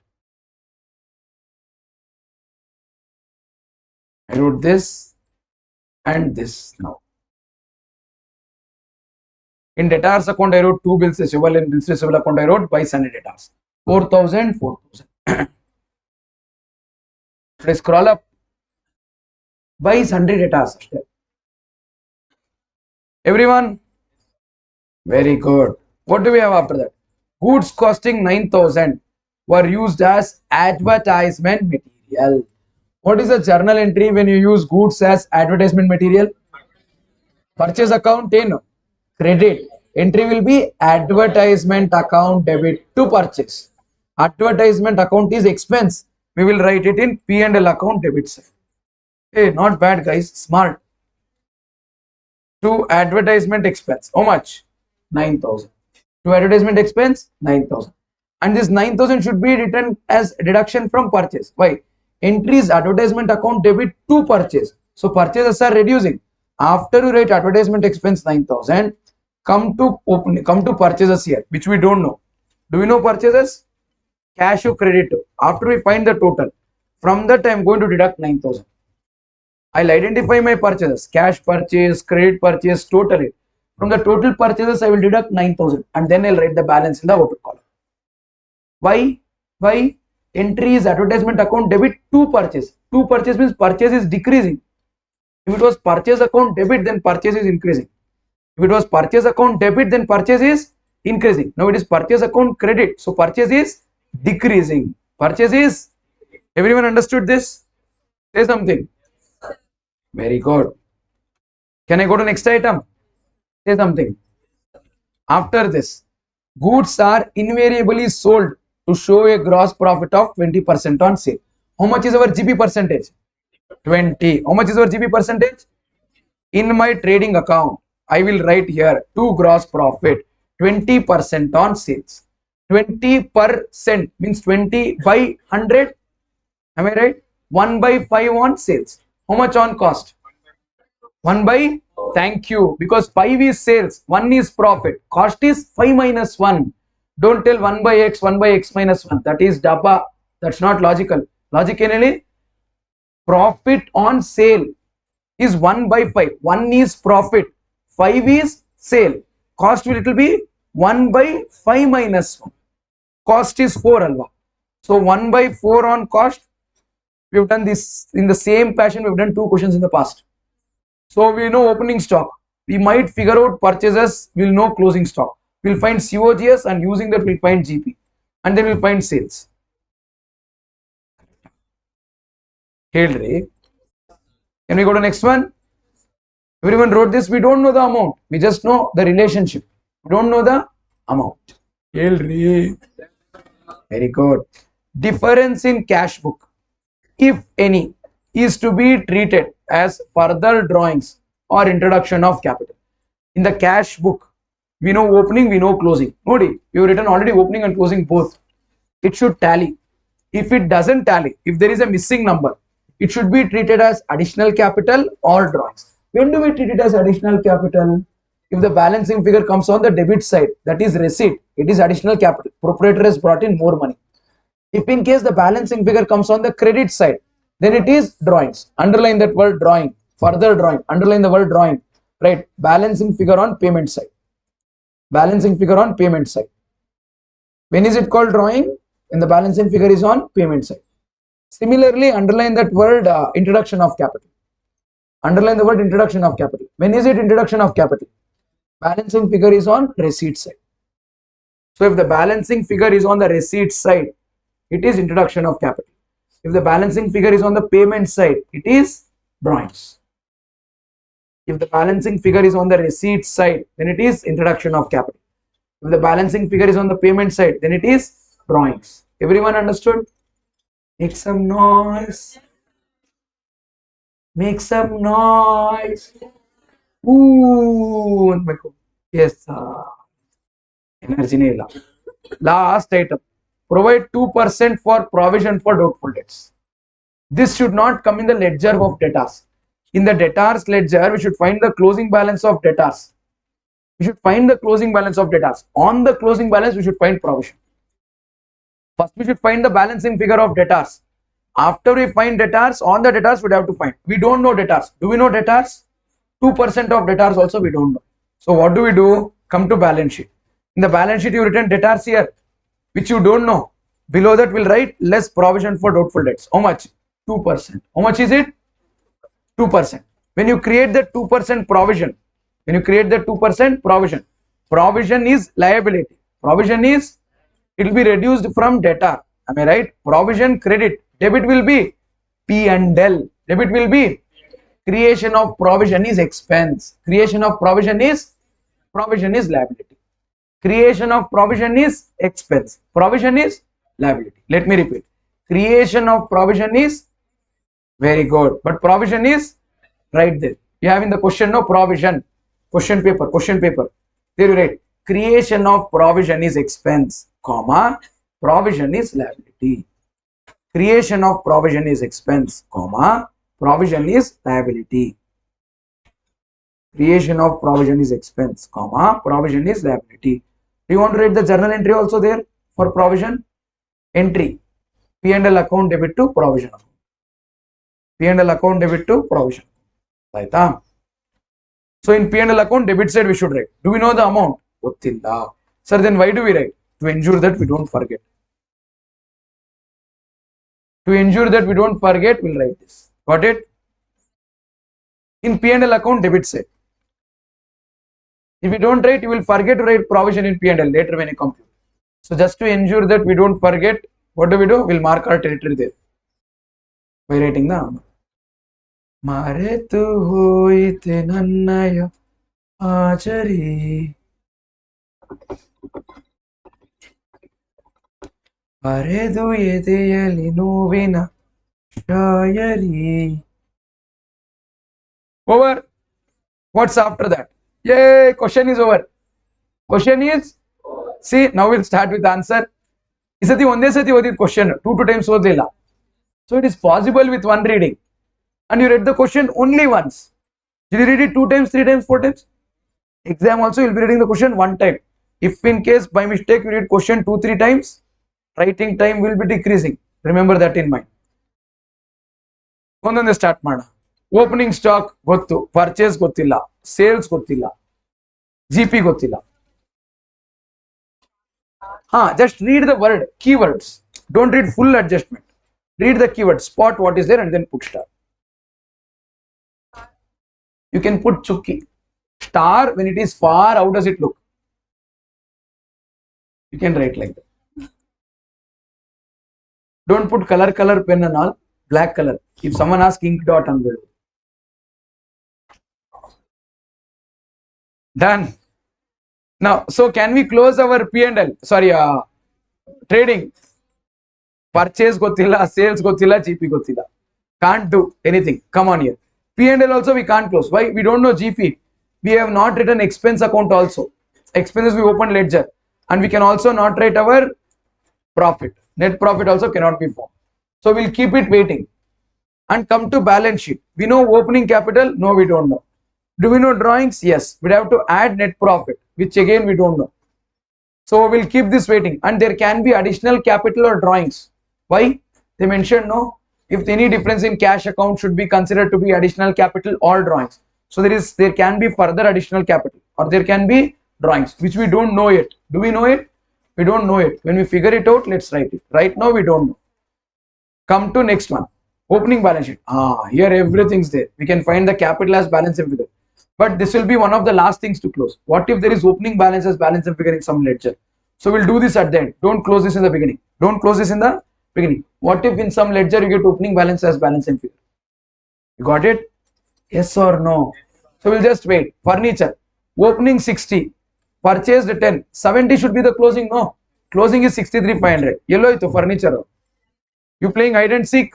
[SPEAKER 1] I wrote this and this now. In debtors account, I wrote 2 bills receivable. In bills receivable account, I wrote by Sunday debtors. 4,000, 4,000. Should I scroll up? By Sunday debtors. Everyone? Very good. What do we have after that? Goods costing 9,000 were used as advertisement material. What is the journal entry when you use goods as advertisement material? Purchase account, no. Credit. Entry will be advertisement account debit to purchase. Advertisement account is expense. We will write it in P&L account debit side. Hey, not bad guys, smart. To advertisement expense. How much? 9,000. To advertisement expense, 9,000. And this 9,000 should be written as deduction from purchase. Why? Entry is advertisement account debit to purchase. So purchases are reducing. After you write advertisement expense 9,000, come to purchases here, which we don't know. Do we know purchases? Cash or credit. After we find the total, from that I am going to deduct 9,000. I'll identify my purchases, cash purchase, credit purchase, total it. From the total purchases, I will deduct 9,000 and then I'll write the balance in the output column. Why? Entry is advertisement account debit to purchase. To purchase means purchase is decreasing. If it was purchase account debit, then purchase is increasing. If it was purchase account debit, then purchase is increasing. Now it is purchase account credit. So purchase is decreasing. Purchase is, everyone understood this? Say something. Very good. Can I go to next item? Say something. After this, goods are invariably sold to show a gross profit of 20% on sale. How much is our GP percentage? 20. How much is our GP percentage? In my trading account, I will write here to gross profit 20% on sales. 20% means 20 by 100. Am I right? 1 by 5 on sales. How much on cost? 1 by, thank you, because 5 is sales, 1 is profit, cost is 5 minus 1. Don't tell 1 by x minus 1. That is dabba. That's not logical. Logically, profit on sale is 1 by 5. 1 is profit, 5 is sale. Cost will be 1 by 5 minus 1. Cost is 4 alva. So 1 by 4 on cost. We have done this in the same fashion. We have done 2 questions in the past. So we know opening stock. We might figure out purchases. We'll know closing stock. We'll find COGS and using that we'll find GP. And then we'll find sales. Can we go to next one? Everyone wrote this. We don't know the amount. We just know the relationship. We don't know the amount. Very good. Difference in cash book, if any, is to be treated as further drawings or introduction of capital. In the cash book, we know opening, we know closing. Nodi, we have written already opening and closing both. It should tally. If it doesn't tally, if there is a missing number, it should be treated as additional capital or drawings. When do we treat it as additional capital? If the balancing figure comes on the debit side, that is receipt, it is additional capital. Proprietor has brought in more money. If in case the balancing figure comes on the credit side, then it is drawings. Underline that word drawing. Further drawing. Underline the word drawing. Right. Balancing figure on payment side. Balancing figure on payment side. When is it called drawing? When the balancing figure is on payment side. Similarly, underline that word introduction of capital. Underline the word introduction of capital. When is it introduction of capital? Balancing figure is on receipt side. So if the balancing figure is on the receipt side, it is introduction of capital. If the balancing figure is on the payment side, it is drawings. If the balancing figure is on the receipt side, then it is introduction of capital. If the balancing figure is on the payment side, then it is drawings. Everyone understood? Make some noise. Make some noise. Ooh, yes. Energy. Last item. Provide 2% for provision for doubtful debts. This should not come in the ledger of debtors. In the debtors ledger, we should find the closing balance of debtors. We should find the closing balance of debtors. On the closing balance, we should find provision. First, we should find the balancing figure of debtors. After we find debtors, on the debtors, we have to find. We don't know debtors. Do we know debtors? 2% of debtors also we don't know. So what do we do? Come to balance sheet. In the balance sheet, you written debtors here, which you don't know. Below that, we'll write less provision for doubtful debts. How much? 2%. How much is it? 2%. When you create the 2% provision, provision is liability. Provision is, it will be reduced from debtor. Am I right? Provision credit. Debit will be P and L. Debit will be creation of provision is expense. Creation of provision is liability. Creation of provision is expense. Provision is liability. Let me repeat. Creation of provision is very good. But provision is right there. You have in the question, no provision. Question paper. There you write. Creation of provision is expense, comma, provision is liability. Creation of provision is expense, comma, provision is liability. Creation of provision is expense, comma, provision is liability. Do you want to write the journal entry also there for provision? Entry. P&L account debit to provision account. P&L account debit to provision. Right? So in P&L account debit side we should write. Do we know the amount? Sir, then why do we write? To ensure that we don't forget. To ensure that we don't forget, we'll write this. Got it? In P&L account debit side. If you don't write, you will forget to write provision in P&L later when you compute. So just to ensure that we don't forget, what do? We'll mark our territory there by writing the number. Maretu hoite nannaya achari Paredu edeyali novina shayari. Over. What's after that? Yay, question is over. Question is, see, now we'll start with answer. Isati onde sati odi question 2 times odilla. So it is possible with one reading. And you read the question only once. Did you read it 2 times, 3 times, 4 times? Exam also you'll be reading the question 1 time. If in case by mistake you read question 2, 3 times, writing time will be decreasing. Remember that in mind. Ondanne start mada. Opening stock gottu, purchase gottilla, sales gottilla, GP gottilla. Just read the word, keywords. Don't read full adjustment. Read the keyword, spot what is there and then put star. You can put chukki. Star, when it is far, how does it look? You can write like that. Don't put color pen and all, black color. If someone asks ink dot and done. Now, so can we close our P&L? Sorry, trading. Purchase gottilla, sales gottilla, GP gottilla. Can't do anything. Come on here. P&L also we can't close. Why? We don't know GP. We have not written expense account also. Expenses we open ledger. And we can also not write our profit. Net profit also cannot be formed. So we'll keep it waiting. And come to balance sheet. We know opening capital? No, we don't know. Do we know drawings? Yes. We have to add net profit, which again we don't know. So we'll keep this waiting. And there can be additional capital or drawings. Why? They mentioned no. If any difference in cash account should be considered to be additional capital or drawings. So there can be further additional capital or there can be drawings which we don't know yet. Do we know it? We don't know it. When we figure it out, let's write it. Right now we don't know. Come to next one. Opening balance sheet. Here everything's there. We can find the capital as balance and figure. But this will be one of the last things to close. What if there is opening balance as balance and figure in some ledger? So we'll do this at the end. Don't close this in the beginning. Don't close this in the beginning. What if in some ledger you get opening balance as balance and figure? You got it? Yes or no? So we'll just wait. Furniture. Opening 60. Purchased 10. 70 should be the closing. No. Closing is 63,500. Yellow ito furniture. You playing hide and seek?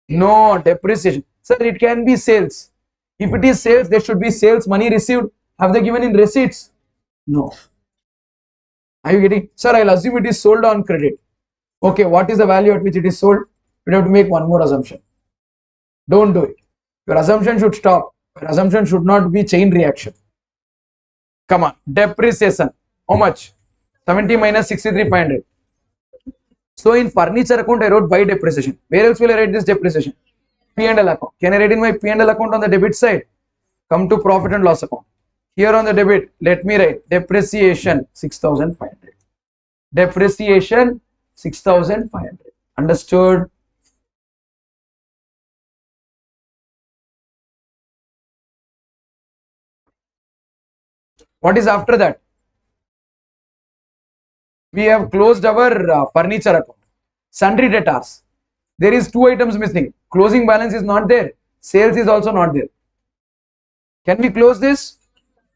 [SPEAKER 1] No. Depreciation. Sir, it can be sales. If it is sales, there should be sales money received. Have they given in receipts? No. Are you getting? Sir, I'll assume it is sold on credit. Okay, what is the value at which it is sold? We have to make one more assumption. Don't do it. Your assumption should stop. Your assumption should not be chain reaction. Come on. Depreciation. How much? 70 minus 63,500. So in furniture account, I wrote by depreciation. Where else will I write this depreciation? P&L account. Can I write in my P&L account on the debit side? Come to profit and loss account. Here on the debit, let me write depreciation 6,500. Depreciation 6,500. Understood? What is after that? We have closed our furniture account. Sundry debtors. There is two items missing. Closing balance is not there. Sales is also not there. Can we close this?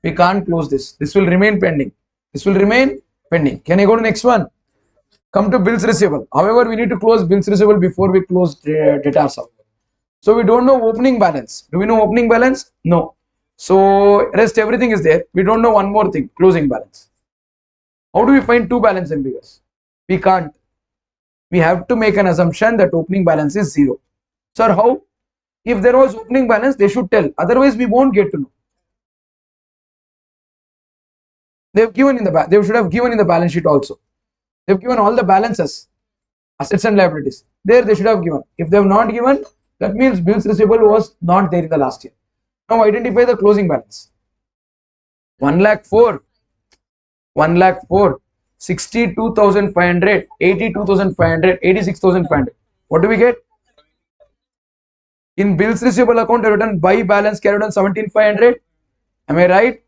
[SPEAKER 1] We can't close this. This will remain pending. This will remain pending. Can I go to next one? Come to bills receivable. However, we need to close bills receivable before we close debtors. So we don't know opening balance. Do we know opening balance? No. So rest everything is there. We don't know one more thing, closing balance. How do we find two balance and figures? We can't. We have to make an assumption that opening balance is 0. Sir, how? If there was opening balance, they should tell. Otherwise, we won't get to know. They've given in the they should have given in the balance sheet also. They've given all the balances, assets and liabilities. There they should have given. If they have not given, that means bills receivable was not there in the last year. Now identify the closing balance. 1,04,000, 1,04,000, 62,500, 82,500, 86,500. What do we get? In bills receivable account, I written by balance carried on 17,500. Am I right?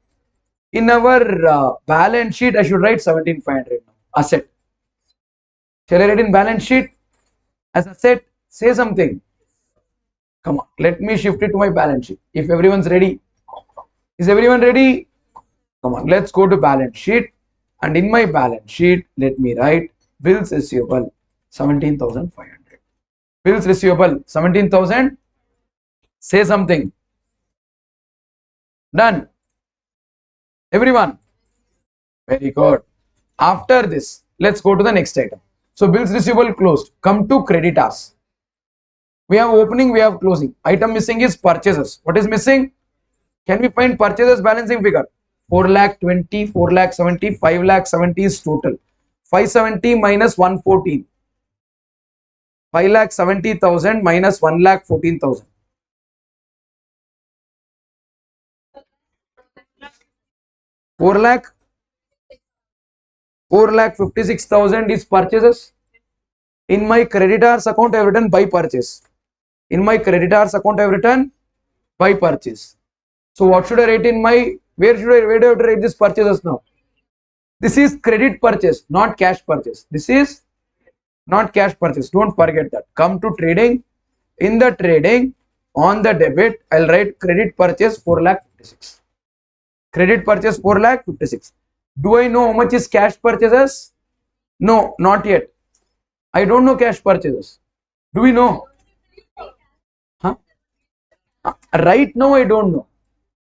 [SPEAKER 1] In our balance sheet, I should write 17,500. Asset. Shall I write in balance sheet as asset? Say something. Come on, let me shift it to my balance sheet. If everyone's ready, is everyone ready? Come on, let's go to balance sheet. And in my balance sheet, let me write bills receivable 17,500. Bills receivable 17,000. Say something. Done. Everyone. Very good. After this, let's go to the next item. So bills receivable closed. Come to creditors. We have opening, we have closing. Item missing is purchases. What is missing? Can we find purchases balancing figure? 4,20,000, 4,70,000, 5,70,000 is total. 570 minus 114. 5,70,000 minus 1,14,000. 4,56,000 is purchases. In my creditors account, I have written by purchase. In my creditors account, I have written by purchase. So what should I write in my, where do I have to write this purchases now? This is credit purchase, not cash purchase. This is not cash purchase. Don't forget that. Come to trading. In the trading, on the debit, I'll write credit purchase 4,56,000. Credit purchase 4,56,000. Do I know how much is cash purchases? No, not yet. I don't know cash purchases. Do we know? Huh? Right now, I don't know.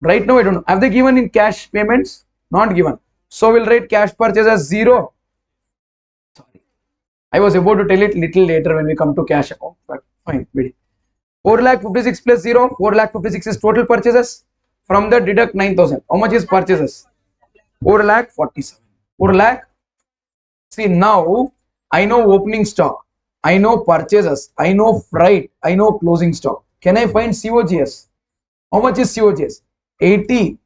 [SPEAKER 1] Right now, I don't know. Have they given in cash payments? Not given. So we'll write cash purchase as 0. Sorry. I was about to tell it little later when we come to cash account. But fine. 4,56,000 plus 0. 4,56,000 is total purchases. From that deduct 9,000. How much is purchases? 4,47,000. 4 lakh. See, now I know opening stock. I know purchases. I know freight. I know closing stock. Can I find COGS? How much is COGS? 80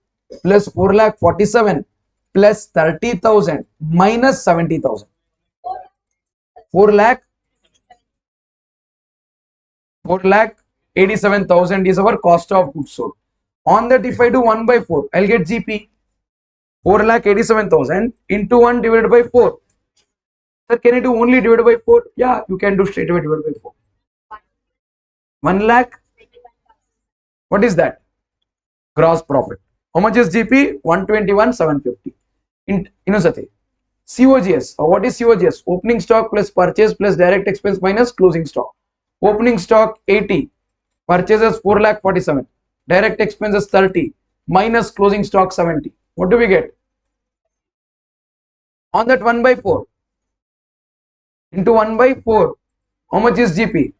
[SPEAKER 1] plus 4,47,000 plus 30,000 minus 70,000. 4,87,000 is our cost of goods sold. On that, if I do 1 by 4, I'll get GP. 4,87,000 into 1 divided by 4. Sir, can I do only divided by 4? Yeah, you can do straight away divided by 4. 1 lakh What is that? Gross profit. How much is GP? 121,750. Inusati. COGS. What is COGS? Opening stock plus purchase plus direct expense minus closing stock. Opening stock 80. Purchases 4,47,000. Direct expenses 30. Minus closing stock 70. What do we get? On that 1 by 4. Into 1 by 4. How much is GP?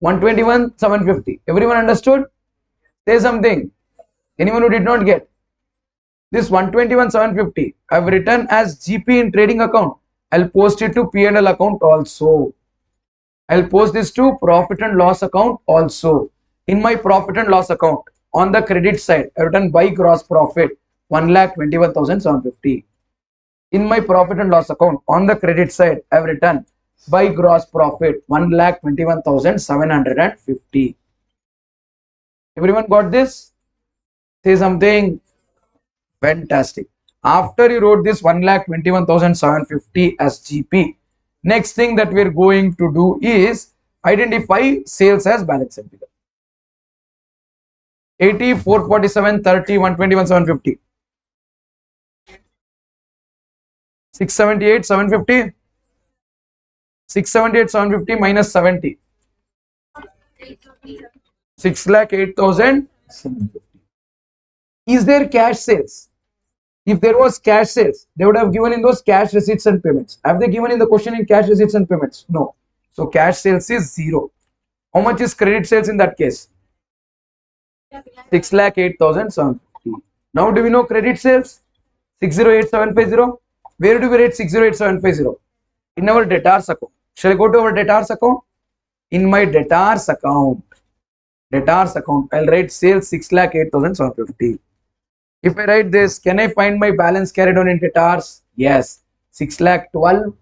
[SPEAKER 1] 121,750. Everyone understood? Say something. Anyone who did not get? This 121,750 I've written as GP in trading account. I'll post it to P&L account also. I'll post this to profit and loss account also. In my profit and loss account, on the credit side, I've written by gross profit 1,21,750. In my profit and loss account, on the credit side, I've written by gross profit 1,21,750. Everyone got this? Say something. Fantastic. After you wrote this 1,21,750 as GP, next thing that we're going to do is identify sales as balance sheet figure. 80, 447, 30, 121,750. 678, 750. 678, 750 minus 70. 6,08,750. Is there cash sales? If there was cash sales, they would have given in those cash receipts and payments. Have they given in the question in cash receipts and payments? No. So cash sales is 0. How much is credit sales in that case? 6,08,750. Now do we know credit sales? 608,750. Where do we write 608,750? In our debtors account. Shall I go to our debtors account? In my debtors account, I'll write sales 6,08,750. If I write this, can I find my balance carried on in debtors? Yes. 6,12,000,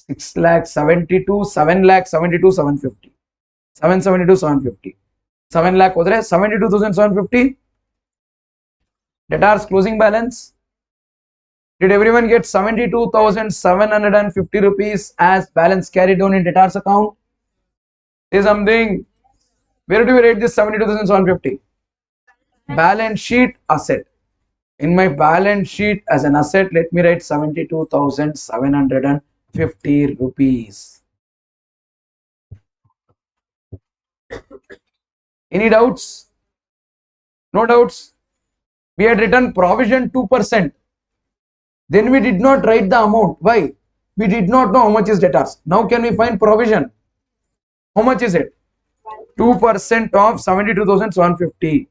[SPEAKER 1] 6,72,000, 7,72,750. 772,750. 7 lakh ಹೋದ್ರೆ 72,750. Debtors closing balance. Did everyone get 72,750 rupees as balance carried on in debtors account? Say something. Where do we write this 72,750? Balance sheet asset. In my balance sheet as an asset, let me write 72,750 rupees. Any doubts? No doubts? We had written provision 2%. Then we did not write the amount. Why? We did not know how much is debtors. Now can we find provision? How much is it? 2% of 72,750.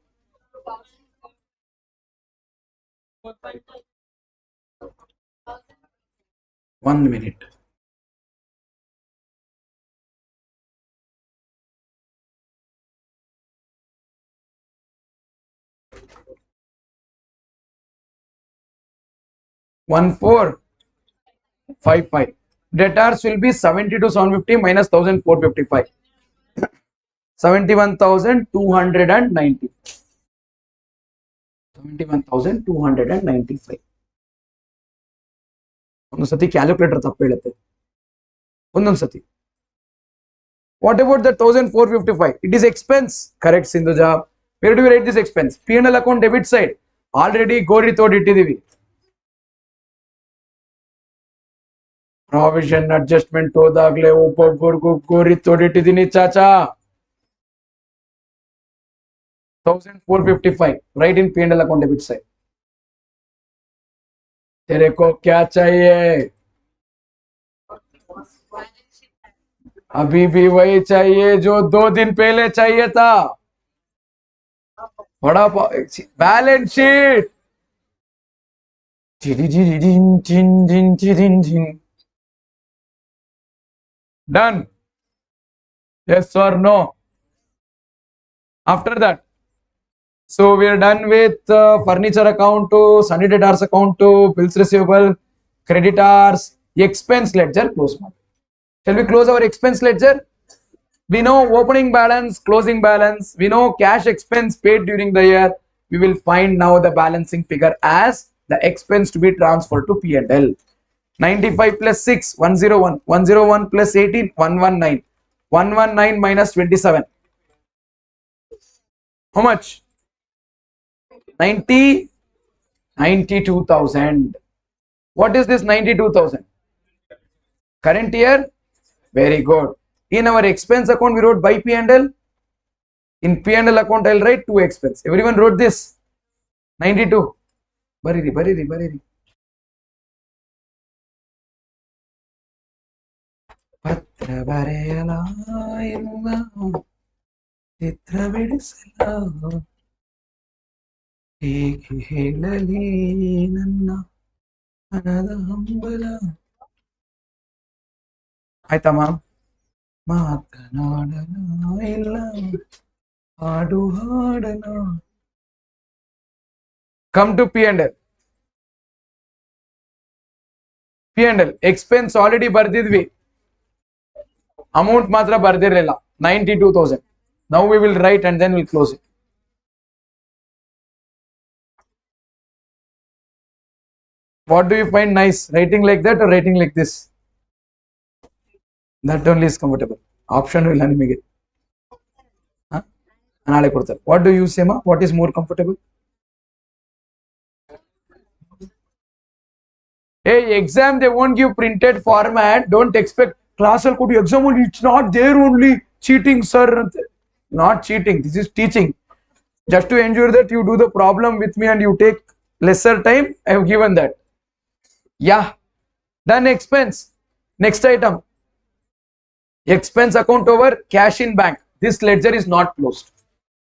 [SPEAKER 1] One minute. One 455. Debtors will be 72,750 minus 1,455. 71,290. 71,295. ಒಂದು ಸತಿ calculator ತಪ್ಪು ಹೇಳುತ್ತೆ ಒಂದೊಂದು ಸತಿ. What about the 1,455? It is expense. Correct, Sindhuja. Where do we write this expense? P&L account debit side. Already Gowri ತೋಡಿಟ್ಟಿದ್ದೀವಿ. Provision adjustment ಹೋದಾಗ್ಲೇ ಒಬ್ಬೊಬ್ಬರಿಗೂ Gowri ತೋಡಿಟ್ಟಿದ್ದೀನಿ Chacha. 1,455 right in P&L account debit side. तेरे को क्या चाहिए? अभी भी वही चाहिए जो 2 दिन पहले चाहिए था. बड़ा balance sheet. Done. Yes or no? After that, so we are done with furniture account to Sunday debtors account to bills receivable, creditors, expense ledger close. Shall we close our expense ledger? We know opening balance, closing balance. We know cash expense paid during the year. We will find now the balancing figure as the expense to be transferred to P&L. 95 plus 6, 101. 101 plus 18, 119. 119 minus 27. How much? 90, 92,000. What is this 92,000? Current year? Very good. In our expense account, we wrote by P&L. In P&L account, I'll write 2 expense. Everyone wrote this. 92. Bariri. ಪತ್ರ ಬರೆಯಲ ಇಲ್ಲ ಚಿತ್ರ ಬಿಡಿಸಲ ಹೇಗೆ ಹೇಳಲಿ ನನ್ನ ಮನದ ಹಂಬಲ ಆಯ್ತಮ್ಮ ಮಾತನಾಡಲ ಇಲ್ಲ ಹಾಡು ಹಾಡಲ come to P&L. P&L expense already ಬರ್ದಿದ್ವಿ amount ಮಾತ್ರ ಬರ್ದಿರಲಿಲ್ಲ 92,000. Now we will write and then we'll close it. What do you find nice, writing like that or writing like this? That only is comfortable. Option ಇಲ್ಲ ನಿಮಗೆ ನಾಳೆ ಕೊಡ್ತಾರೆ. What do you say ma? What is more comfortable? Hey, exam they won't give printed format. Don't expect class will could exam only. It's not there only. Cheating, sir. Not cheating. This is teaching. Just to ensure that you do the problem with me and you take lesser time, I have given that. Yeah. Then expense. Next item. Expense account over cash in bank. This ledger is not closed.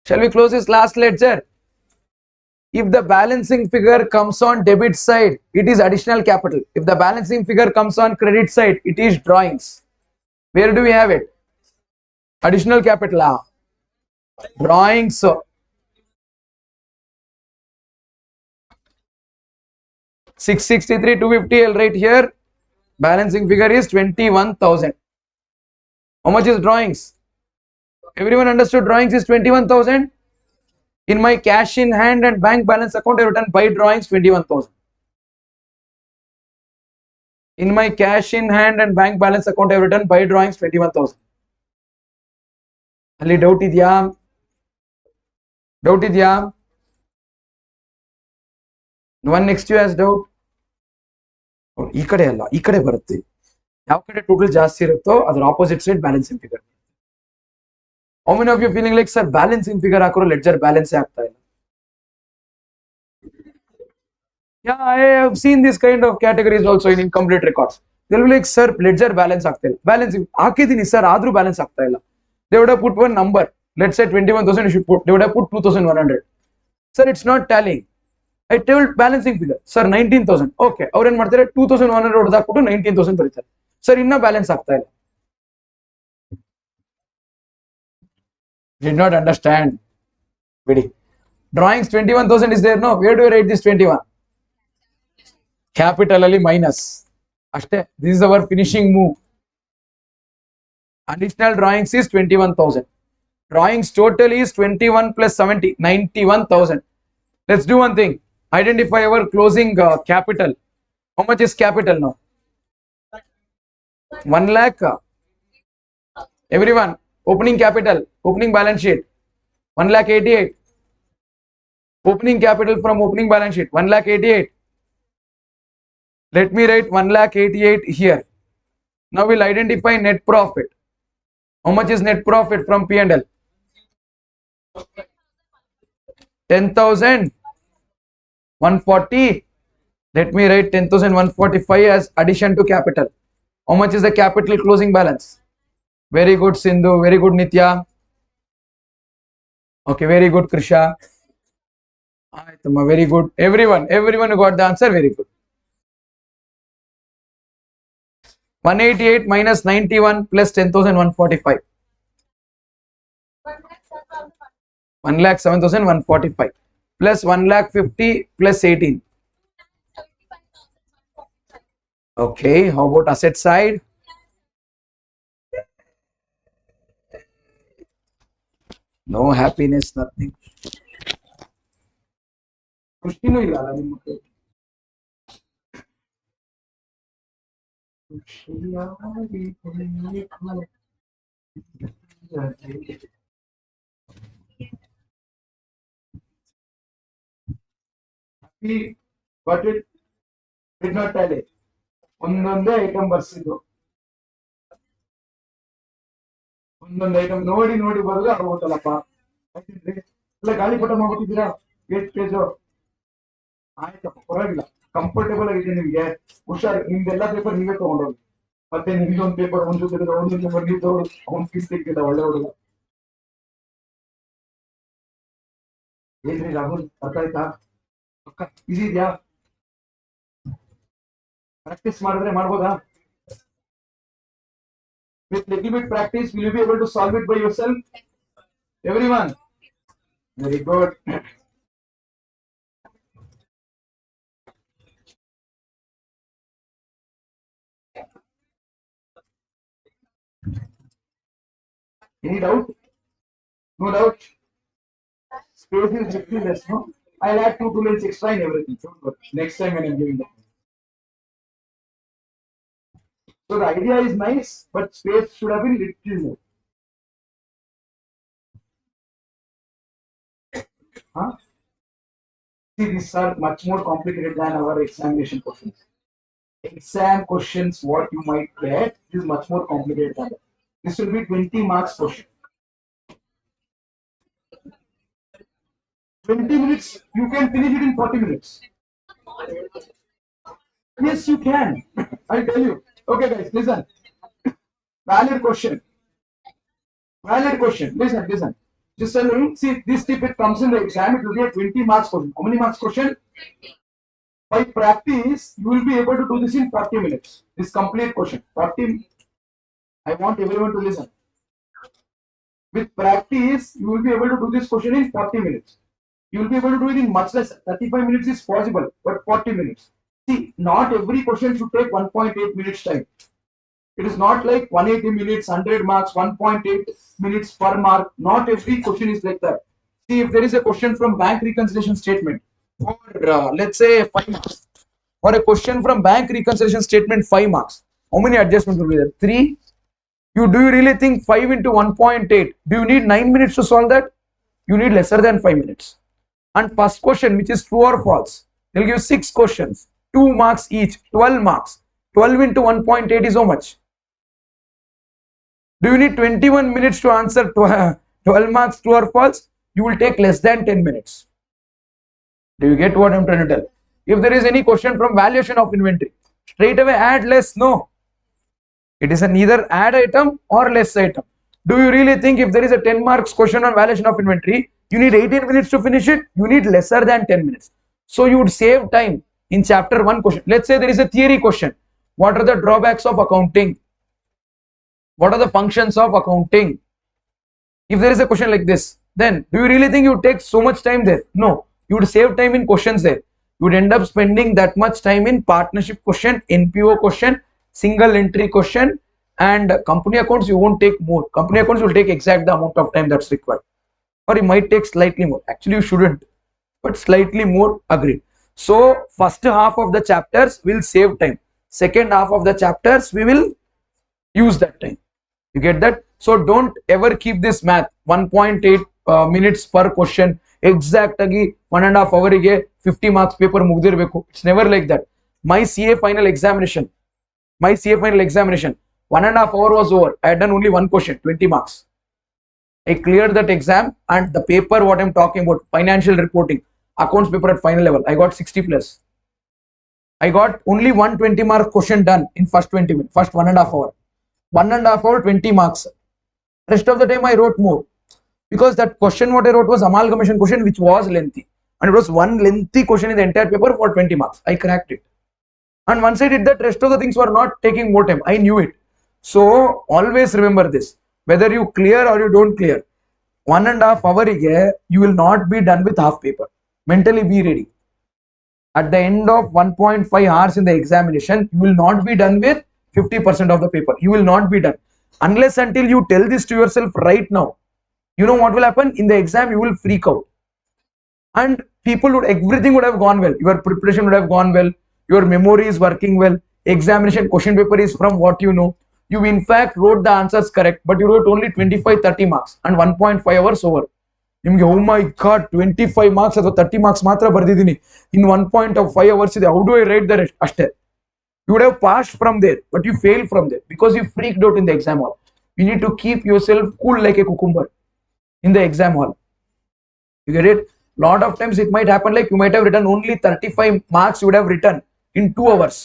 [SPEAKER 1] Shall we close this last ledger? If the balancing figure comes on debit side, it is additional capital. If the balancing figure comes on credit side, it is drawings. Where do we have it? Additional capital. Drawings. 663, 250, I'll write here. Balancing figure is 21,000. How much is drawings? Everyone understood drawings is 21,000? In my cash in hand and bank balance account, I written by drawings 21,000. In my cash in hand and bank balance account, I written by drawings 21,000. Ali doubt idya? Doubt idya? No one next to you has doubt? ಈ ಕಡೆ ಅಲ್ಲ, ಈ ಕಡೆ ಬರುತ್ತೆ. ಯಾವ ಕಡೆ total ಜಾಸ್ತಿ ಇರುತ್ತೋ ಅದರ opposite side balancing figure. How many of you feeling like sir balancing figure ಹಾಕಿರೋ ಲೆಡ್ಜರ್ ಬ್ಯಾಲೆನ್ಸ್ ಆಗ್ತಾ ಇಲ್ಲ? Yeah, I have seen this kind of categories also in incomplete records. They'll be like sir ledger balance ಆಗ್ತಾ ಇಲ್ಲ. Balancing ಹಾಕಿದೀನಿ sir ಆದ್ರೂ balance ಆಗ್ತಾ ಇಲ್ಲ. They would have put one number. Let's say 21,000 you should put. They would have put 2,100. Sir, it's not tallying. I told balancing figure. Sir 19,000. Okay. ಅವ್ರು ಏನ್ ಮಾಡ್ತಾರೆ 2,100 ಹೊಡೆದಾಕ್ಬಿಟ್ಟು 19,000 ಬರೀತಾರೆ. Sir ಇನ್ನ ಬ್ಯಾಲೆನ್ಸ್ ಆಗ್ತಾ ಇಲ್ಲ. Did not understand. Ready. Drawings 21,000 is there, no? Where do I write this 21? Capitally minus. Ashte. This is our finishing move. Additional drawings is 21,000. Drawings total is 21 plus 70, 91,000. Let's do one thing. Identify our closing capital. How much is capital now? 1 lakh. Everyone. Opening capital, opening balance sheet, 1,88,000. Opening capital from opening balance sheet, 1,88,000. Let me write 1,88,000 here. Now we'll identify net profit. How much is net profit from P&L? 10,140. Let me write 10,145 as addition to capital. How much is the capital closing balance? Very good, Sindhu. Very good, Nitya. Okay, very good, Krisha. Very good. Everyone who got the answer, very good. 188 minus 91 plus 10,145. 1,07,145 plus 1,50,000 plus 18. Okay, how about asset side? No happiness, nothing. ಖುಷಿನೂ ಇಲ್ಲ ನಿಮ್ಮ ಮಕ್ಕಳು. See, but it did not tally. ಒಂದೊಂದೇ item ಬರ್ಸಿದ್ದು, ಒಂದೊಂದು item ನೋಡಿ ನೋಡಿ ಬರೋದು ಆಗೋಗುತ್ತಲ್ಲಪ್ಪ. ಇಲ್ಲ ಗಾಳಿಪಟ ಮಾಡ್ಬಿಟ್ಟಿದ್ದೀರಾ 8 ಪೇಜ್. ಆಯ್ತಪ್ಪ, ಪರವಾಗಿಲ್ಲ, ಕಂಫರ್ಟೇಬಲ್ ಆಗಿದೆ ನಿಮ್ಗೆ. ಹುಷಾರು, ನಿಮ್ದೆಲ್ಲ ಪೇಪರ್ ನೀವೇ ತಗೊಂಡೋಗಿ. ಮತ್ತೆ ನಿಮ್ದೊಂದು ಪೇಪರ್ ಒಂದು ಒಂದು ಪೇಪರ್ ನೀವು ತಗೊಂಡು ಅವ್ನು ಫೀಸ್ ತೆಗಿಲ್ಲ, ಒಳ್ಳೆ ಹುಡುಗ. ಏನ್ರಿ ರಾಹುಲ್, ಅರ್ಥ ಆಯ್ತಾ? ಈಸಿ ಇದೆಯಾ? ಪ್ರಾಕ್ಟೀಸ್ ಮಾಡಿದ್ರೆ ಮಾಡ್ಬೋದಾ? With little bit practice, will you be able to solve it by yourself? Everyone? Very good. Any doubt? No doubt. Space is little less, no? I'll add 2 lines extra in everything. Don't worry. Next time when I'm giving that. So the idea is nice, but space should have been little more. Huh? See, these are much more complicated than our examination questions. Exam questions, what you might get, is much more complicated than that. This will be 20 marks question. 20 minutes, you can finish it in 40 minutes. Yes, you can. I'll tell you. Okay, guys, listen. Valid question. Valid question. Listen. Just tell me, see, this if it comes in the exam, it will be a 20 marks question. How many marks question? By practice, you will be able to do this in 40 minutes. This complete question. 40. I want everyone to listen. With practice, you will be able to do this question in 40 minutes. You will be able to do it in much less. 35 minutes is possible, but 40 minutes. See, not every question should take 1.8 minutes time. It is not like 180 minutes, 100 marks, 1.8 minutes per mark. Not every question is like that. See, if there is a question from bank reconciliation statement, or let's say 5 marks, or a question from bank reconciliation statement 5 marks, how many adjustments will be there? 3. Do you really think 5 into 1.8? Do you need 9 minutes to solve that? You need lesser than 5 minutes. And first question, which is true or false, they'll give 6 questions, 2 marks each, 12 marks. 12 into 1.8 is how much? Do you need 21 minutes to answer 12 marks true or false? You will take less than 10 minutes. Do you get what I'm trying to tell? If there is any question from valuation of inventory, straight away add less? No. It is an either add item or less item. Do you really think if there is a 10 marks question on valuation of inventory, you need 18 minutes to finish it? You need lesser than 10 minutes. So you would save time in chapter 1 question. Let's say there is a theory question. What are the drawbacks of accounting? What are the functions of accounting? If there is a question like this, then do you really think you would take so much time there? No. You would save time in questions there. You would end up spending that much time in partnership question, NPO question, single entry question, and company accounts. You won't take more. Company accounts will take exact the amount of time that's required, or it might take slightly more. Actually, you shouldn't, but slightly more. Agreed. So first half of the chapters will save time. Second half of the chapters we will use that time. You get that? So don't ever keep this math 1.8 minutes per question exact agi 1.5 hour ige 50 marks paper mugdirbeku. It's never like that. My CA final examination 1.5 hour was over. I had done only one question, 20 marks. I cleared that exam, and the paper what I'm talking about, financial reporting, accounts paper at final level, I got 60 plus. I got only 120 mark question done in first 20 minutes, first 1.5 hour. 1.5 hour, 20 marks. Rest of the time I wrote more, because that question what I wrote was amalgamation question, which was lengthy, and it was one lengthy question in the entire paper for 20 marks. I cracked it, and once I did that, rest of the things were not taking more time. I knew it. So always remember this, whether you clear or you don't clear, 1.5 hour you will not be done with half paper. Mentally be ready. At the end of 1.5 hours in the examination, you will not be done with 50% of the paper. You will not be done unless until you tell this to yourself right now. You know what will happen in the exam? You will freak out, and everything would have gone well. Your preparation would have gone well. Your memory is working well. Examination question paper is from what you know. You in fact wrote the answers correct, but you wrote only 25-30 marks and 1.5 hours over. ನಿಮಗೆ ಓ ಮೈ god 25 marks ಅಥವಾ 30 marks ಮಾತ್ರ ಬರ್ದಿದ್ದೀನಿ, ಇನ್ 1.5 hours ಇದೆ, how do I right the rest? ಅಷ್ಟೇ. You would have passed from there, but you failed from there because you freaked out in the exam hall. You need to keep yourself cool like a cucumber in the exam hall. You get it? Lot of times it might happen like you might have written only 35 marks, you would have written in 2 hours.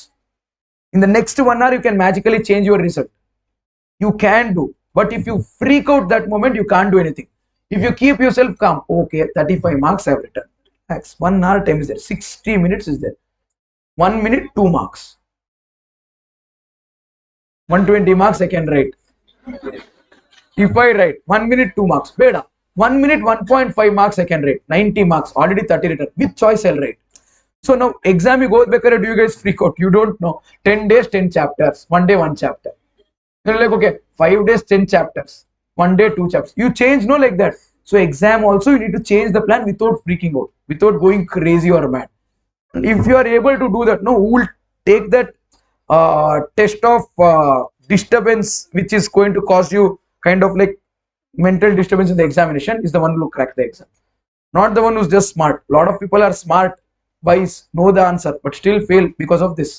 [SPEAKER 1] In the next 1 hour, you can magically change your result. You can do, but if you freak out that moment, you can't do anything. If you keep yourself calm, okay, 35 marks I have written. Max 1 hour time is there, 60 minutes is there. 1 minute, 2 marks. 120 marks I can write. If I write 1 minute, 2 marks, beda. 1 minute, 1.5 marks I can write. 90 marks, already 30 written. With choice I'll write. So now exam you go back, do you guys freak out? You don't know. 10 days, 10 chapters. 1 day, 1 chapter. You're like, okay, 5 days, 10 chapters. 1 day, 2 chapters. You change, no, like that. So exam also, you need to change the plan without freaking out, without going crazy or mad. If you are able to do that, no, who will take that test of disturbance, which is going to cause you kind of like mental disturbance in the examination, is the one who will crack the exam. Not the one who's just smart. A lot of people are smart, wise, know the answer, but still fail because of this.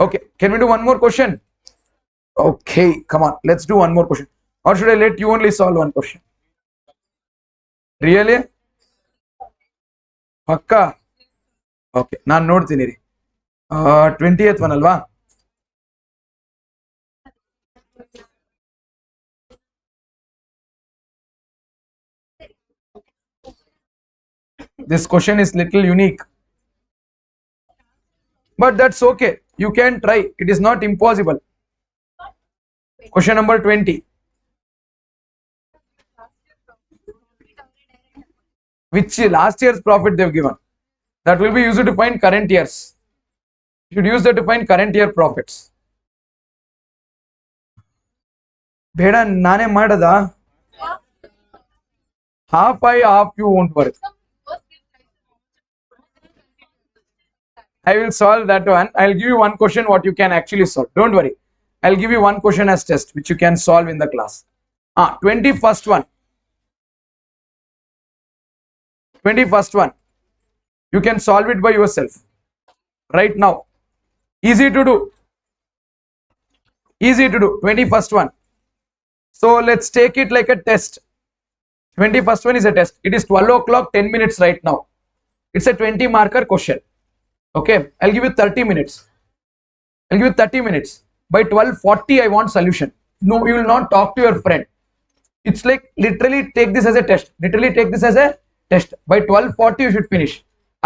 [SPEAKER 1] Okay, can we do one more question? Okay, come on, let's do one more question. Or should I let you only solve one question? Really? Pakka? Okay, ನಾನು ನೋಡ್ತೀನಿ ರೀ. 20th one ಅಲ್ವಾ? This question is little unique, but that's okay. You can try. It is not impossible. Question number 20. Which last year's profit they've given? That will be used to find current years. You should use that to find current year profits. ಬೇಡ ನಾನೇ ಮಾಡದ? Half I, half you won't work. I will solve that one. I'll give you one question what you can actually solve. Don't worry. I'll give you one question as test which you can solve in the class. 21st one. 21st one. You can solve it by yourself right now. Easy to do. Easy to do. 21st one. So let's take it like a test. 21st one is a test. It is 12 o'clock 10 minutes right now. It's a 20 marker question. Okay, I'll give you 30 minutes. I'll give you 30 minutes. By 12:40 I want solution. No, you will not talk to your friend. It's like literally take this as a test. Literally take this as a test. By 12:40 you should finish.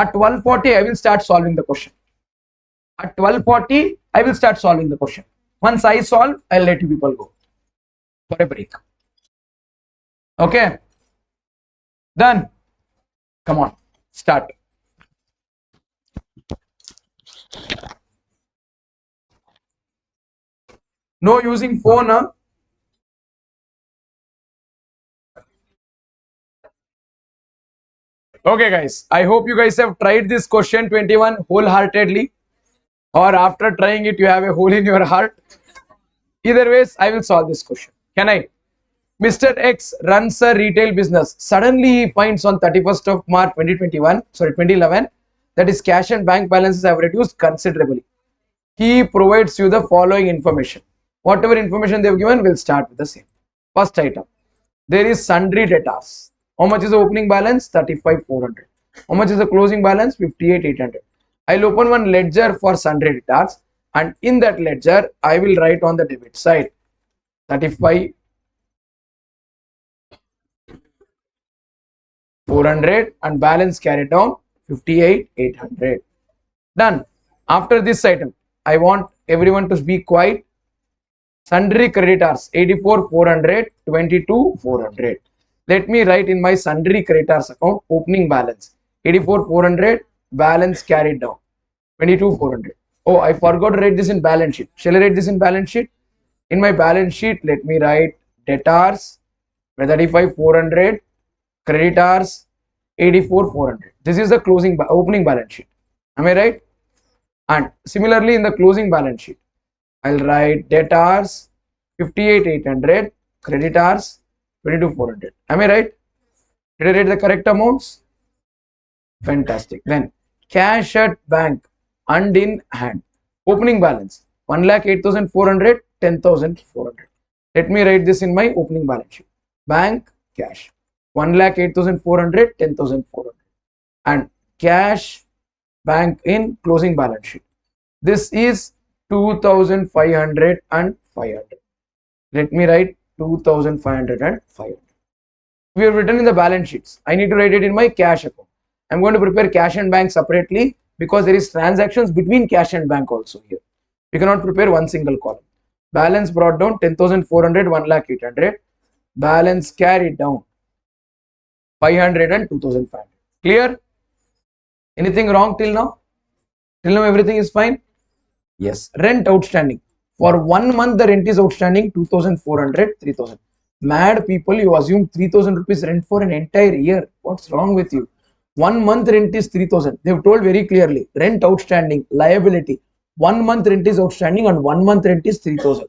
[SPEAKER 1] At 12:40 I will start solving the question. At 12:40 I will start solving the question. Once I solve, I'll let you people go for a break. Okay, done. Come on, start. No using phone, huh? Okay guys, I hope you guys have tried this question 21 wholeheartedly, or after trying it you have a hole in your heart. Either ways, I will solve this question. Can I? Mr. X runs a retail business. Suddenly he finds on 31st of March 2011, that his cash and bank balances have reduced considerably. He provides you the following information. Whatever information they have given, we'll start with the same. First item, there is sundry debtors. How much is the opening balance? 35,400. How much is the closing balance? 58,800. I'll open one ledger for sundry debtors, and in that ledger I will write on the debit side 35,400 and balance carried down 58,800. Done. After this item, I want everyone to be quiet. Sundry creditors 84,400, 22,400. Let me write in my sundry creditors account opening balance 84,400, balance carried down 22,400. Oh, I forgot to write this in balance sheet. Shall I write this in balance sheet? In my balance sheet, let me write debtors 35,400, creditors 84,400. This is the opening balance sheet. Am I right? And similarly, in the closing balance sheet, I'll write debtors 58,800, creditors 22,400. Am I right? Did I write the correct amounts? Fantastic. Then cash at bank and in hand. Opening balance 1,08,400, 10,400. Let me write this in my opening balance sheet. Bank cash 1,08,400, 10,400. And cash bank in closing balance sheet. This is 2,500 and 500. Let me write 2,500 and 500. We have written in the balance sheets. I need to write it in my cash account. I'm going to prepare cash and bank separately because there is transactions between cash and bank also here. We cannot prepare one single column. Balance brought down 10,400, 1,08,800. Balance carried down 500 and 2,500. Clear? Anything wrong till now? Till now everything is fine? Yes. Rent outstanding. For 1 month the rent is outstanding 2,400, 3,000. Mad people, you assume 3,000 rupees rent for an entire year. What's wrong with you? 1 month rent is 3,000. They've told very clearly rent outstanding, liability. 1 month rent is outstanding and 1 month rent is 3,000.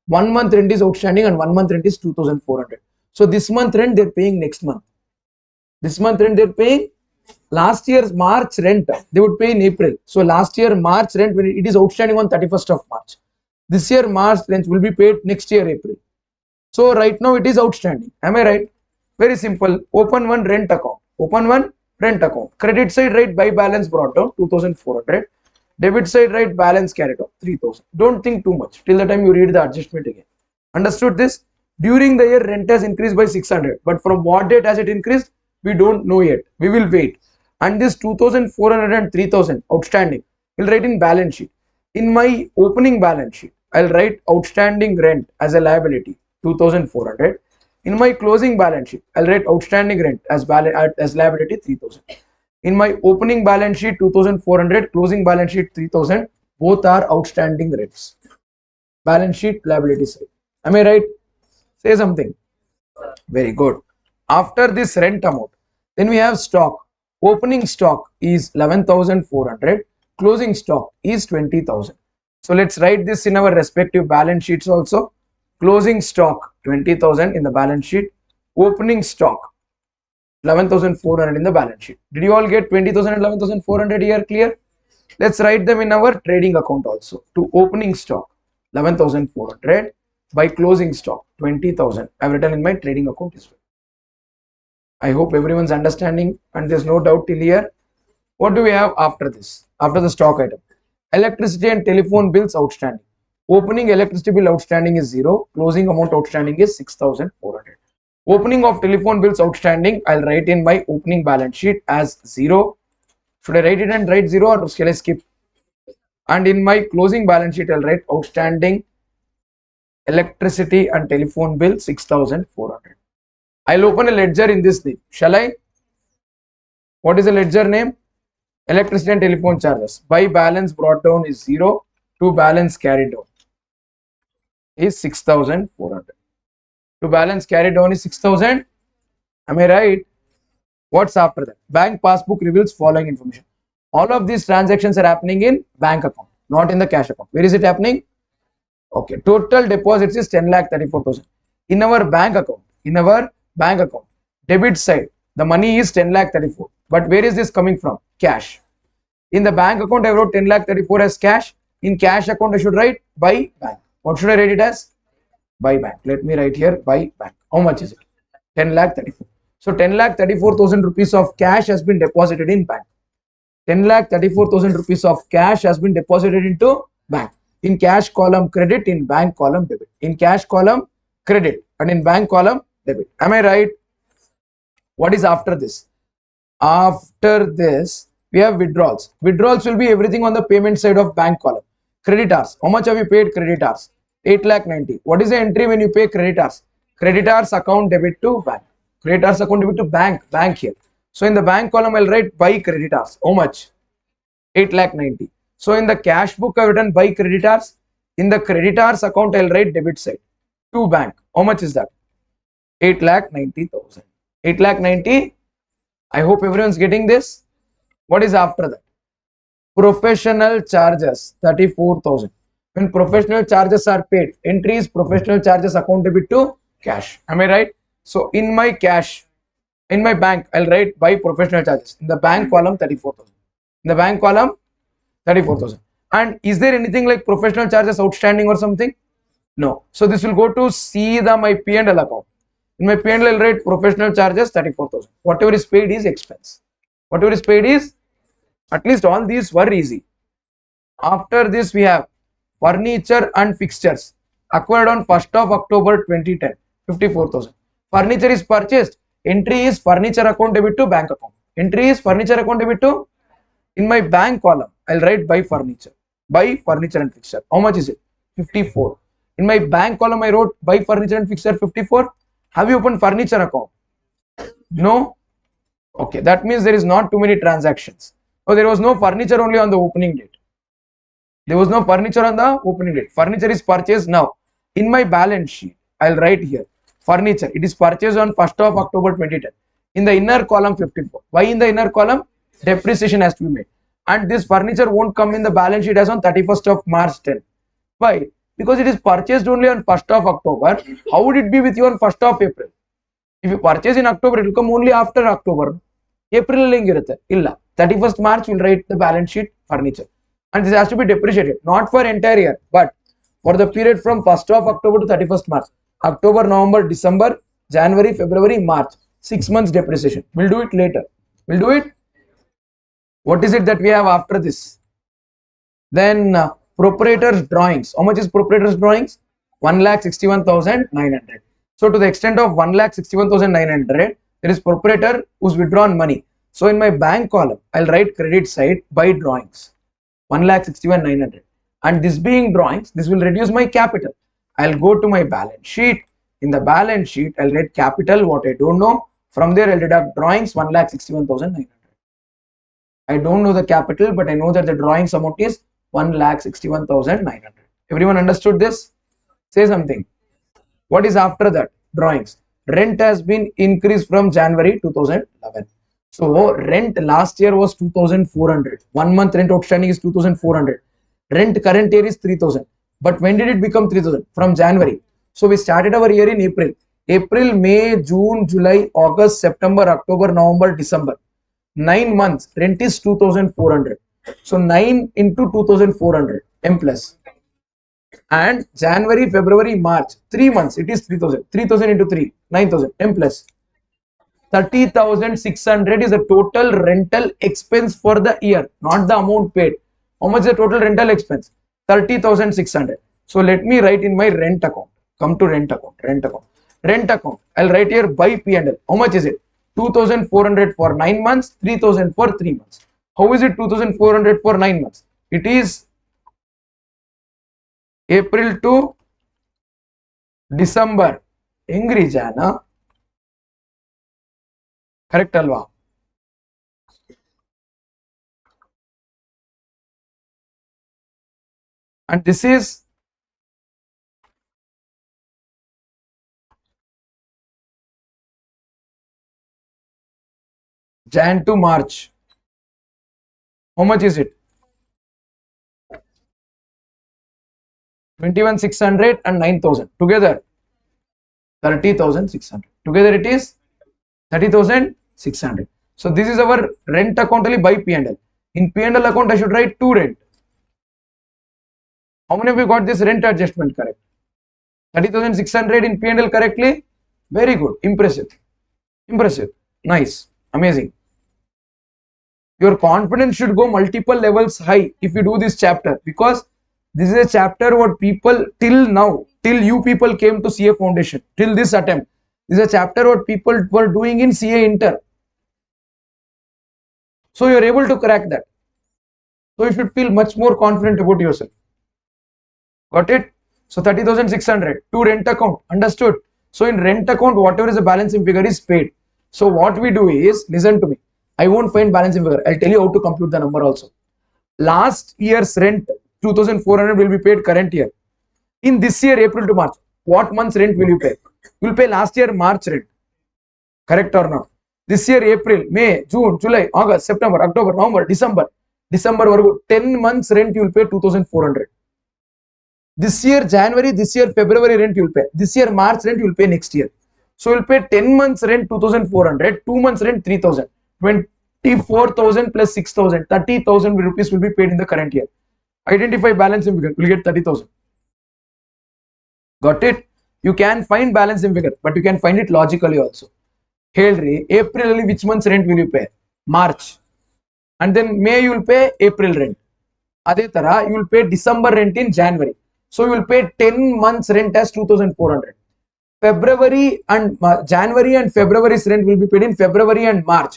[SPEAKER 1] 1 month rent is outstanding and 1 month rent is 2,400. So this month rent they're paying next month. This month rent they're paying. Last year's March rent they would pay in April. So last year March rent, when it is outstanding on 31st of March. This year March rent will be paid next year April. So right now it is outstanding. Am I right? Very simple. Open one rent account. Open one rent account. Credit side write by balance brought down 2,400. Debit side write balance carried out 3,000. Don't think too much till the time you read the adjustment again. Understood this? During the year rent has increased by 600. But from what date has it increased? We don't know yet. We will wait. And this 2,400 and 3,000 outstanding will write in balance sheet. In my opening balance sheet, I'll write outstanding rent as a liability 2,400. In my closing balance sheet, I'll write outstanding rent as liability 3,000. In my opening balance sheet 2,400, closing balance sheet 3,000. Both are outstanding rents. Balance sheet liability side. Am I right? Say something. Very good. After this rent amount, then we have stock. Opening stock is 11,400. Closing stock is 20,000. So let's write this in our respective balance sheets also. Closing stock 20,000 in the balance sheet. Opening stock 11,400 in the balance sheet. Did you all get 20,000 and 11,400 here? Clear? Let's write them in our trading account also. To opening stock 11,400 by closing stock 20,000. I've written in my trading account as well. I hope everyone's understanding and there's no doubt till here. What do we have after this? After the stock item. Electricity and telephone bills outstanding. Opening electricity bill outstanding is 0. Closing amount outstanding is 6,400. Opening of telephone bills outstanding, I'll write in my opening balance sheet as 0. Should I write it and write 0 or shall I skip? And in my closing balance sheet, I'll write outstanding electricity and telephone bill 6,400. I'll open a ledger in this name. Shall I? What is the ledger name? Electricity and telephone charges. By balance brought down is 0. To balance carried down is 6,400. To balance carried down is 6,000. Am I right? What's after that? Bank passbook reveals following information. All of these transactions are happening in bank account, not in the cash account. Where is it happening? Okay. Total deposits is 10,34,000. In our bank account, debit side, the money is 10,34,000. But where is this coming from? Cash. In the bank account, I wrote 10,34,000 as cash. In cash account, I should write by bank. What should I write it as? By bank. Let me write here by bank. How much is it? 10,34,000. So 10,34,000 rupees of cash has been deposited in bank. 10,34,000 rupees of cash has been deposited into bank. In cash column credit, in bank column debit. In cash column credit and in bank column debit. Am I right? What is after this? After this, we have withdrawals. Withdrawals will be everything on the payment side of bank column. Creditors. How much have you paid creditors? 8,90,000. What is the entry when you pay creditors? Creditors account debit to bank. Creditors account debit to bank here. So in the bank column, I'll write by creditors. How much? 8,90,000. So in the cash book, I've written by creditors. In the creditors account, I'll write debit side to bank. How much is that? 8,90,000. 8,90,000. I hope everyone's getting this. What is after that? Professional charges 34,000. When professional charges are paid, entry is professional charges account debit to cash. Am I right? So in my cash In my bank, I'll write by professional charges. In the bank column, 34,000. In the bank column, 34,000. And is there anything like professional charges outstanding or something? No. So this will go to see my P&L account. In my P&L, I'll write professional charges 34,000. Whatever is paid is expense. Whatever is paid is, at least all these were easy. After this, we have furniture and fixtures acquired on 1st of October 2010, 54,000. Furniture is purchased. Entry is furniture account debit to bank account. Entry is furniture account debit to, in my bank column, I'll write by furniture and fixture. How much is it? 54. In my bank column, I wrote by furniture and fixture 54. Have you opened furniture account? No. Okay, that means there is not too many transactions. Oh, there was no furniture only on the opening date. There was no furniture on the opening date. Furniture is purchased now. In my balance sheet, I'll write here furniture. It is purchased on 1st of October 2010. In the inner column 54. Why in the inner column? Depreciation has to be made. And this furniture won't come in the balance sheet as on 31st of March 10. Why? Because it is purchased only on 1st of October. How would it be with you on 1st of April? If you purchase in October, it will come only after October. April illa. 31st March will write the balance sheet furniture. And this has to be depreciated. Not for entire year, but for the period from 1st of October to 31st March. October, November, December, January, February, March. 6 months depreciation. We'll do it later. We'll do it. What is it that we have after this? Then proprietor's drawings. How much is proprietor's drawings? 1,61,900. So to the extent of 1,61,900, there is proprietor who's withdrawn money. So in my bank column, I'll write credit side by drawings. 1,61,900. And this being drawings, this will reduce my capital. I'll go to my balance sheet. In the balance sheet, I'll write capital, what I don't know. From there, I'll deduct drawings, 1,61,900. I don't know the capital, but I know that the drawings amount is 1,61,900. Everyone understood this? Say something. What is after that? Drawings. Rent has been increased from January 2011. So rent last year was 2,400. 1 month rent outstanding is 2,400. Rent current year is 3,000. But when did it become 3,000? From January. So we started our year in April. April, May, June, July, August, September, October, November, December. 9 months. Rent is 2,400. So 9 into 2,400. M plus. And January, February, March. 3 months. It is 3,000. 3,000 into 3. 9,000. M plus. 30,600 is the total rental expense for the year. Not the amount paid. How much is the total rental expense? 30,600. So let me write in my rent account. Come to rent account. Rent account. Rent account. I'll write here by P&L. How much is it? 2,400 for 9 months. 3,000 for 3 months. How is it 2,400 for 9 months? It is April to December. Angry Jana. Correct alva. And this is Jan to March. How much is it? 21,600 and 9,000 together 30,600. Together it is 30,600. So this is our rent account only by P&L. In P&L account I should write 2 rent. How many of you got this rent adjustment correct? 30,600 in P&L correctly? Very good. Impressive. Impressive. Nice. Amazing. Your confidence should go multiple levels high if you do this chapter, because this is a chapter what people till now, till you people came to CA Foundation, till this attempt, this is a chapter what people were doing in CA Inter. So you are able to crack that. So you should feel much more confident about yourself. Got it? So 30,600 to rent account. Understood? So in rent account, whatever is the balancing figure is paid. So what we do is, listen to me. I won't find balancing figure. I'll tell you how to compute the number also. Last year's rent 2,400 will be paid current year. In this year, April to March, what month's rent will you pay? You will pay last year March rent. Correct or not? This year April, May, June, July, August, September, October, November, December. 10 months rent you will pay 2,400. This year January, this year February rent you will pay. This year March rent you will pay next year. So we'll pay 10 months rent 2,400, 2 months rent 3,000, 24,000 plus 6,000, 30,000 rupees will be paid in the current year. Identify balancing figure, we'll get 30,000. Got it? You can find balancing figure, but you can find it logically also. ಹೇಳ್ರಿ April ಅಲ್ಲಿ which month's rent will you pay? March. And then May you will pay April rent. ಅದೇ ತರ you will pay December rent in January. So you will pay 10 months rent as 2,400. February and January and February's rent will be paid in February and March.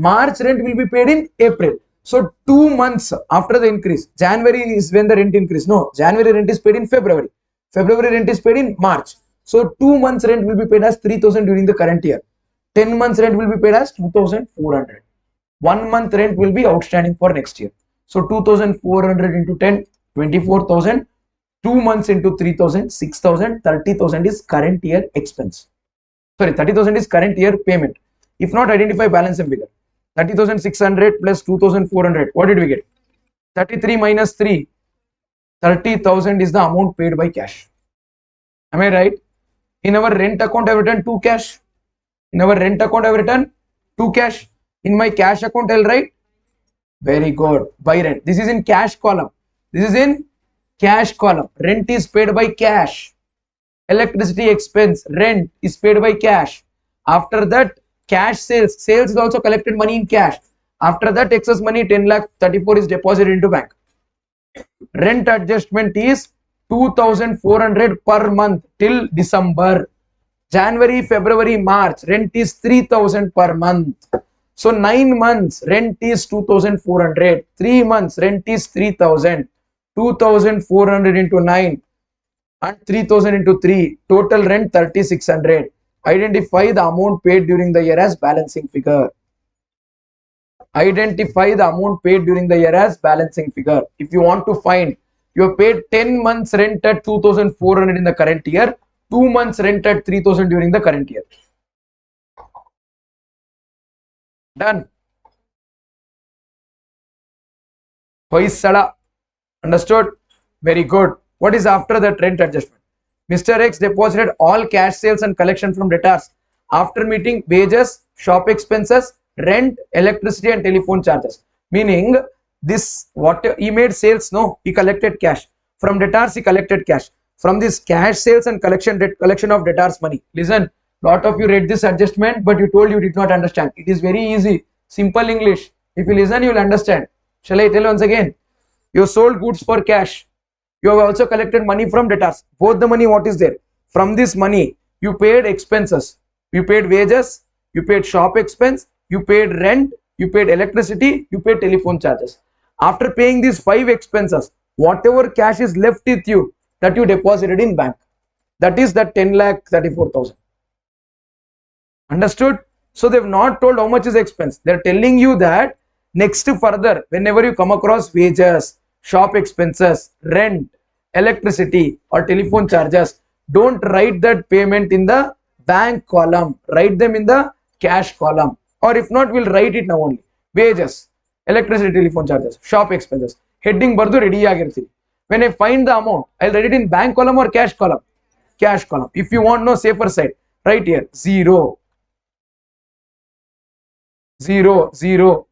[SPEAKER 1] March rent will be paid in April. So 2 months after the increase, January is when the rent increase. No, January rent is paid in February. February rent is paid in March. So 2 months rent will be paid as 3,000 during the current year. 10 months rent will be paid as 2,400. 1 month rent will be outstanding for next year. So 2,400 into 10, 24,000. 2 months into 3,000, 6,000, 30,000 is current year expense. Sorry, 30,000 is current year payment. If not, identify balancing figure. 30,600 plus 2,400. What did we get? 33 minus 3. 30,000 is the amount paid by cash. Am I right? In our rent account, I have written 2 cash. In our rent account, I have written 2 cash. In my cash account, I'll write. Very good. By rent. This is in cash column. This is in cash column. Rent is paid by cash. Electricity expense, rent is paid by cash. After that, cash sales. Sales is also collected money in cash. After that, excess money 10,34 is deposited into bank. Rent adjustment is 2,400 per month till December. January, February, March, rent is 3,000 per month. So 9 months, rent is 2,400. 3 months, rent is 3,000. 2,400 into 9 and 3,000 into 3. Total rent 3,600. Identify the amount paid during the year as balancing figure. Identify the amount paid during the year as balancing figure. If you want to find, you have paid 10 months rent at 2,400 in the current year, 2 months rent at 3,000 during the current year. Done. Hoysala. Understood? Very good. What is after that rent adjustment? Mr. X deposited all cash sales and collection from debtors after meeting wages, shop expenses, rent, electricity and telephone charges. Meaning this, what he made sales, no, he collected cash. From debtors he collected cash. From this cash sales and collection of debtors money. Listen, lot of you read this adjustment but you told you did not understand. It is very easy, simple English. If you listen, you will understand. Shall I tell once again? You sold goods for cash. You have also collected money from debtors. Both the money, what is there? From this money, you paid expenses. You paid wages, you paid shop expense, you paid rent, you paid electricity, you paid telephone charges. After paying these 5 expenses, whatever cash is left with you, that you deposited in bank. That is that 10,34,000. Understood? So they have not told how much is expense. They are telling you that next further, whenever you come across wages, shop expenses, rent, electricity or telephone charges, don't write that payment in the bank column. Write them in the cash column. Or if not, we'll write it now only. Wages, electricity, telephone charges, shop expenses. Heading bardu ready agirtini. When I find the amount, I'll write it in bank column or cash column. Cash column. If you want no safer side, right here 0, 0, 0.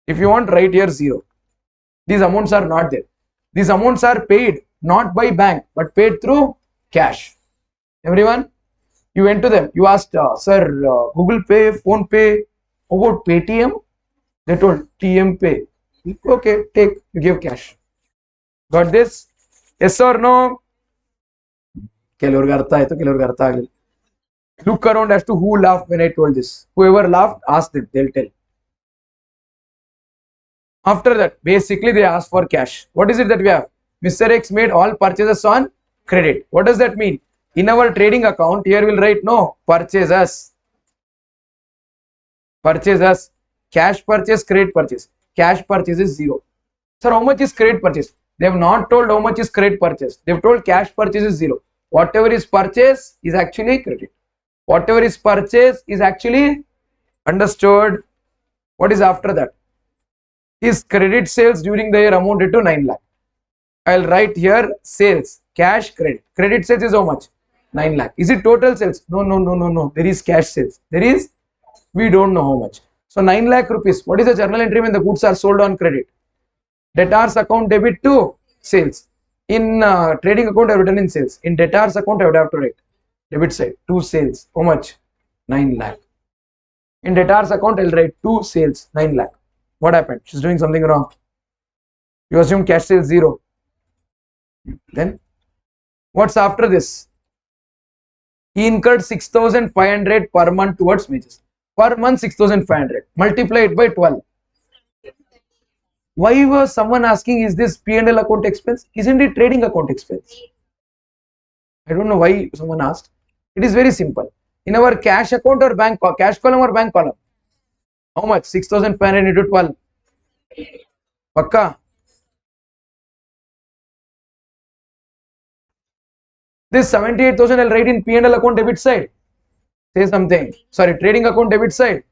[SPEAKER 1] If you want, right here 0. These amounts are not there. These amounts are paid not by bank but paid through cash. Everyone, you went to them, you asked, sir, Google Pay, Phone Pay, about Paytm? They told TM Pay. Okay, take, you give cash. Got this? Yes or no? Look around as to who laughed when I told this. Whoever laughed, ask them, they'll tell. After that, basically they ask for cash. What is it that we have? Mr. X made all purchases on credit. What does that mean? In our trading account, here we'll write no, purchases. Purchases. Cash purchase, credit purchase. Cash purchase is 0. Sir, how much is credit purchase? They have not told how much is credit purchase. They have told cash purchase is 0. Whatever is purchase is actually credit. Whatever is purchase is actually understood. What is after that? His credit sales during the year amounted to 9 lakh. I'll write here sales, cash, credit. Credit sales is how much? 9 lakh. Is it total sales? No, no, no, no, no. There is cash sales. There is, we don't know how much. So 9 lakh rupees. What is the journal entry when the goods are sold on credit? Debtors account debit to sales. In trading account, I have written in sales. In debtors account, I would have to write debit side to sales. How much? 9 lakh. In debtors account, I'll write to sales 9 lakh. What happened? She's doing something wrong. You assume cash sales 0. Then what's after this? He incurred 6,500 per month towards wages. Per month 6,500. Multiply it by 12. Why was someone asking, is this P&L account expense? Isn't it trading account expense? I don't know why someone asked. It is very simple. In our cash account or bank, cash column or bank column? How much? 6,500 into 12. Pakka. This 78,000 I'll write in P&L account debit side. Say something. Sorry, trading account debit side.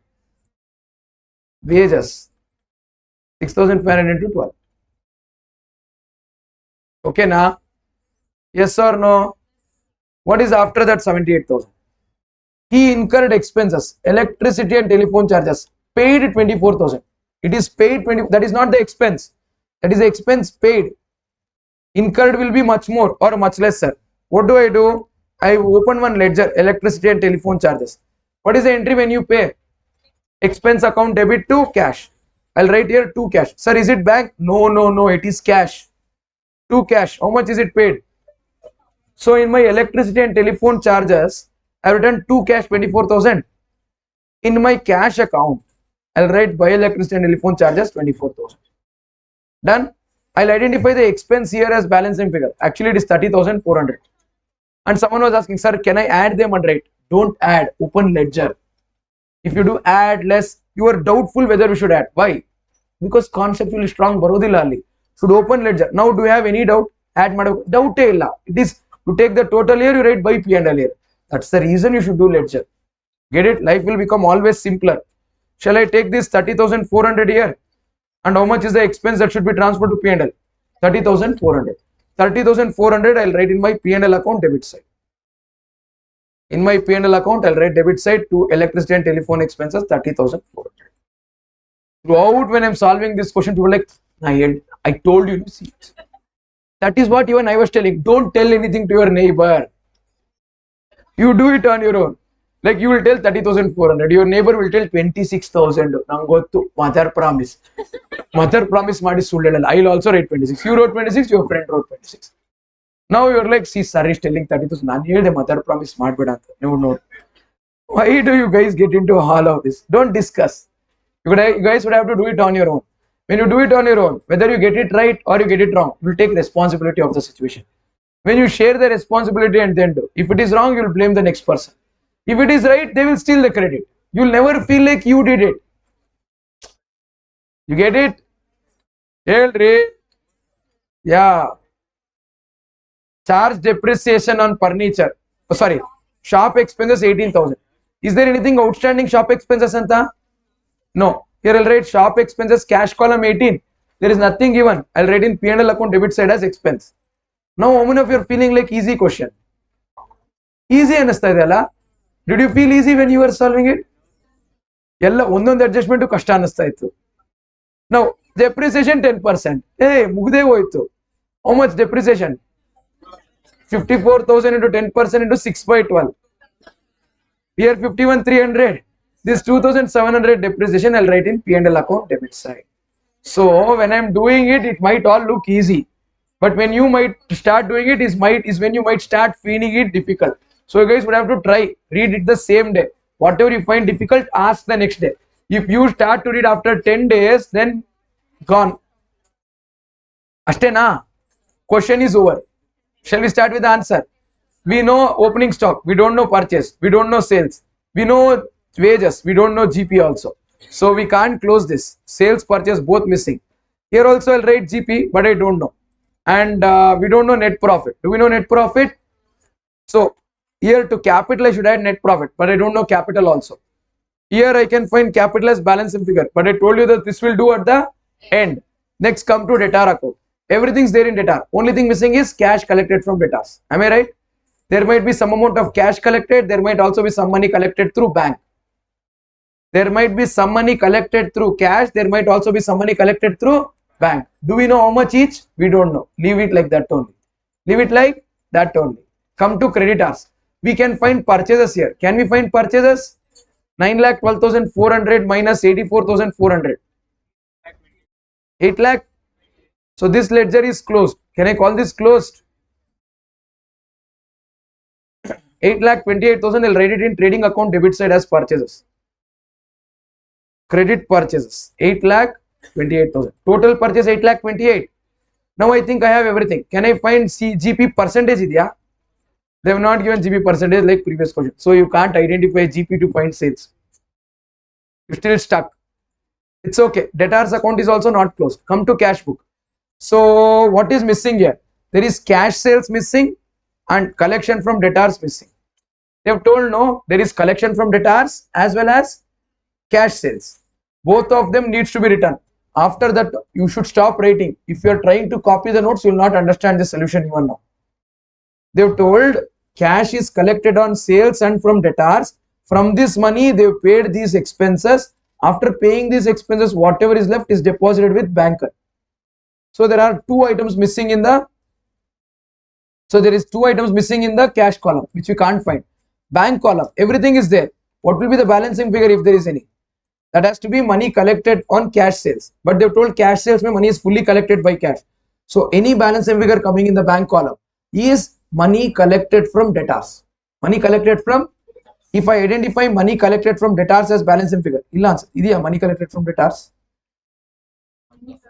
[SPEAKER 1] Wages. 6,500 into 12. Okay, na? Yes or no? What is after that 78,000? He incurred expenses, electricity and telephone charges, paid 24,000. It is paid 20. That is not the expense. That is the expense paid. Incurred will be much more or much lesser. What do? I open one ledger, electricity and telephone charges. What is the entry when you pay? Expense account debit to cash. I'll write here to cash. Sir, is it bank? No, no, no. It is cash. To cash. How much is it paid? So in my electricity and telephone charges, I've written to cash 24,000. In my cash account, I'll write by electricity and telephone charges 24,000. Done. I'll identify the expense here as balancing figure. Actually, it is 30,400. And someone was asking, sir, can I add them and write? Don't add. Open ledger. If you do add less, you are doubtful whether we should add. Why? Because conceptually strong barodilali. Should open ledger. Now, do you have any doubt? Add doubt illa. It is, you take the total here, you write by P&L here. That's the reason you should do ledger. Get it? Life will become always simpler. Shall I take this 30,400 here? And how much is the expense that should be transferred to P&L? 30,400. 30,400 I'll write in my P&L account debit side. In my P&L account, I'll write debit side to electricity and telephone expenses 30,400. Throughout when I'm solving this question, people are like, I told you. See, that is what even I was telling. Don't tell anything to your neighbor. You do it on your own. Like you will tell 30,400. Your neighbor will tell 26,000. Mother promise. Mother promise. I'll also write 26. You wrote 26, your friend wrote 26. Now you're like, see, sir is telling 30,000. The mother promise smart but no. Why do you guys get into all of this? Don't discuss. You guys would have to do it on your own. When you do it on your own, whether you get it right or you get it wrong, you'll take responsibility of the situation. When you share the responsibility and then do. If it is wrong, you'll blame the next person. If it is right, they will steal the credit. You'll never feel like you did it. You get it? Yeah. Charge depreciation on furniture. Oh, sorry. Shop expenses 18,000. Is there anything outstanding shop expenses, Santa? No. Here I'll write shop expenses cash column 18. There is nothing given. I'll write in P&L account debit side as expense. Now, how many of you are feeling like easy question? Easy anastha idella? Did you feel easy when you were solving it? Yalla ondond adjustment kashta anastha ittu. Now, depreciation 10%. Hey, mugde hoytu. How much depreciation? 54,000 into 10% into 6 by 12. Here 51,300. This 2,700 depreciation I'll write in P&L account debit side. So when I'm doing it, it might all look easy. But when you might start doing it, is when you might start feeling it difficult. So you guys would have to try. Read it the same day. Whatever you find difficult, ask the next day. If you start to read after 10 days, then gone. Ashte na? Question is over. Shall we start with the answer? We know opening stock. We don't know purchase. We don't know sales. We know wages. We don't know GP also. So we can't close this. Sales, purchase, both missing. Here also I'll write GP, but I don't know. And we don't know net profit. Do we know net profit? So here to capital I should add net profit, but I don't know capital also. Here I can find capital as balance in figure, but I told you that this will do at the end. Next come to debtor account. Everything's there in debtor. Only thing missing is cash collected from debtors. Am I right? There might be some amount of cash collected. There might also be some money collected through bank. There might be some money collected through cash. There might also be some money collected through bank. Do we know how much each? We don't know. Leave it like that only. Leave it like that only. Come to creditors. We can find purchases here. Can we find purchases? 9,12,400 minus 84,400. 8 lakh. So this ledger is closed. Can I call this closed? 8,28,000. I'll write it in trading account debit side as purchases. Credit purchases 8,28,000. Total purchase 8,28,000. Now I think I have everything. Can I find GP percentage? Idya? They have not given GP percentage like previous question. So you can't identify GP to find sales. You're still stuck. It's okay. Debtors account is also not closed. Come to cash book. So what is missing here? There is cash sales missing and collection from debtors missing. They have told no, there is collection from debtors as well as cash sales. Both of them needs to be written. After that, you should stop writing. If you are trying to copy the notes, you will not understand the solution even now. They have told cash is collected on sales and from debtors. From this money, they have paid these expenses. After paying these expenses, whatever is left is deposited with banker. So there are two items missing in the. So there is two items missing in the cash column, which you can't find. Bank column, everything is there. What will be the balancing figure if there is any? That has to be money collected on cash sales. But they've told cash sales mein money is fully collected by cash. So any balancing figure coming in the bank column is money collected from debtors. Money collected from, if I identify money collected from debtors as balancing figure, idya money collected from debtors?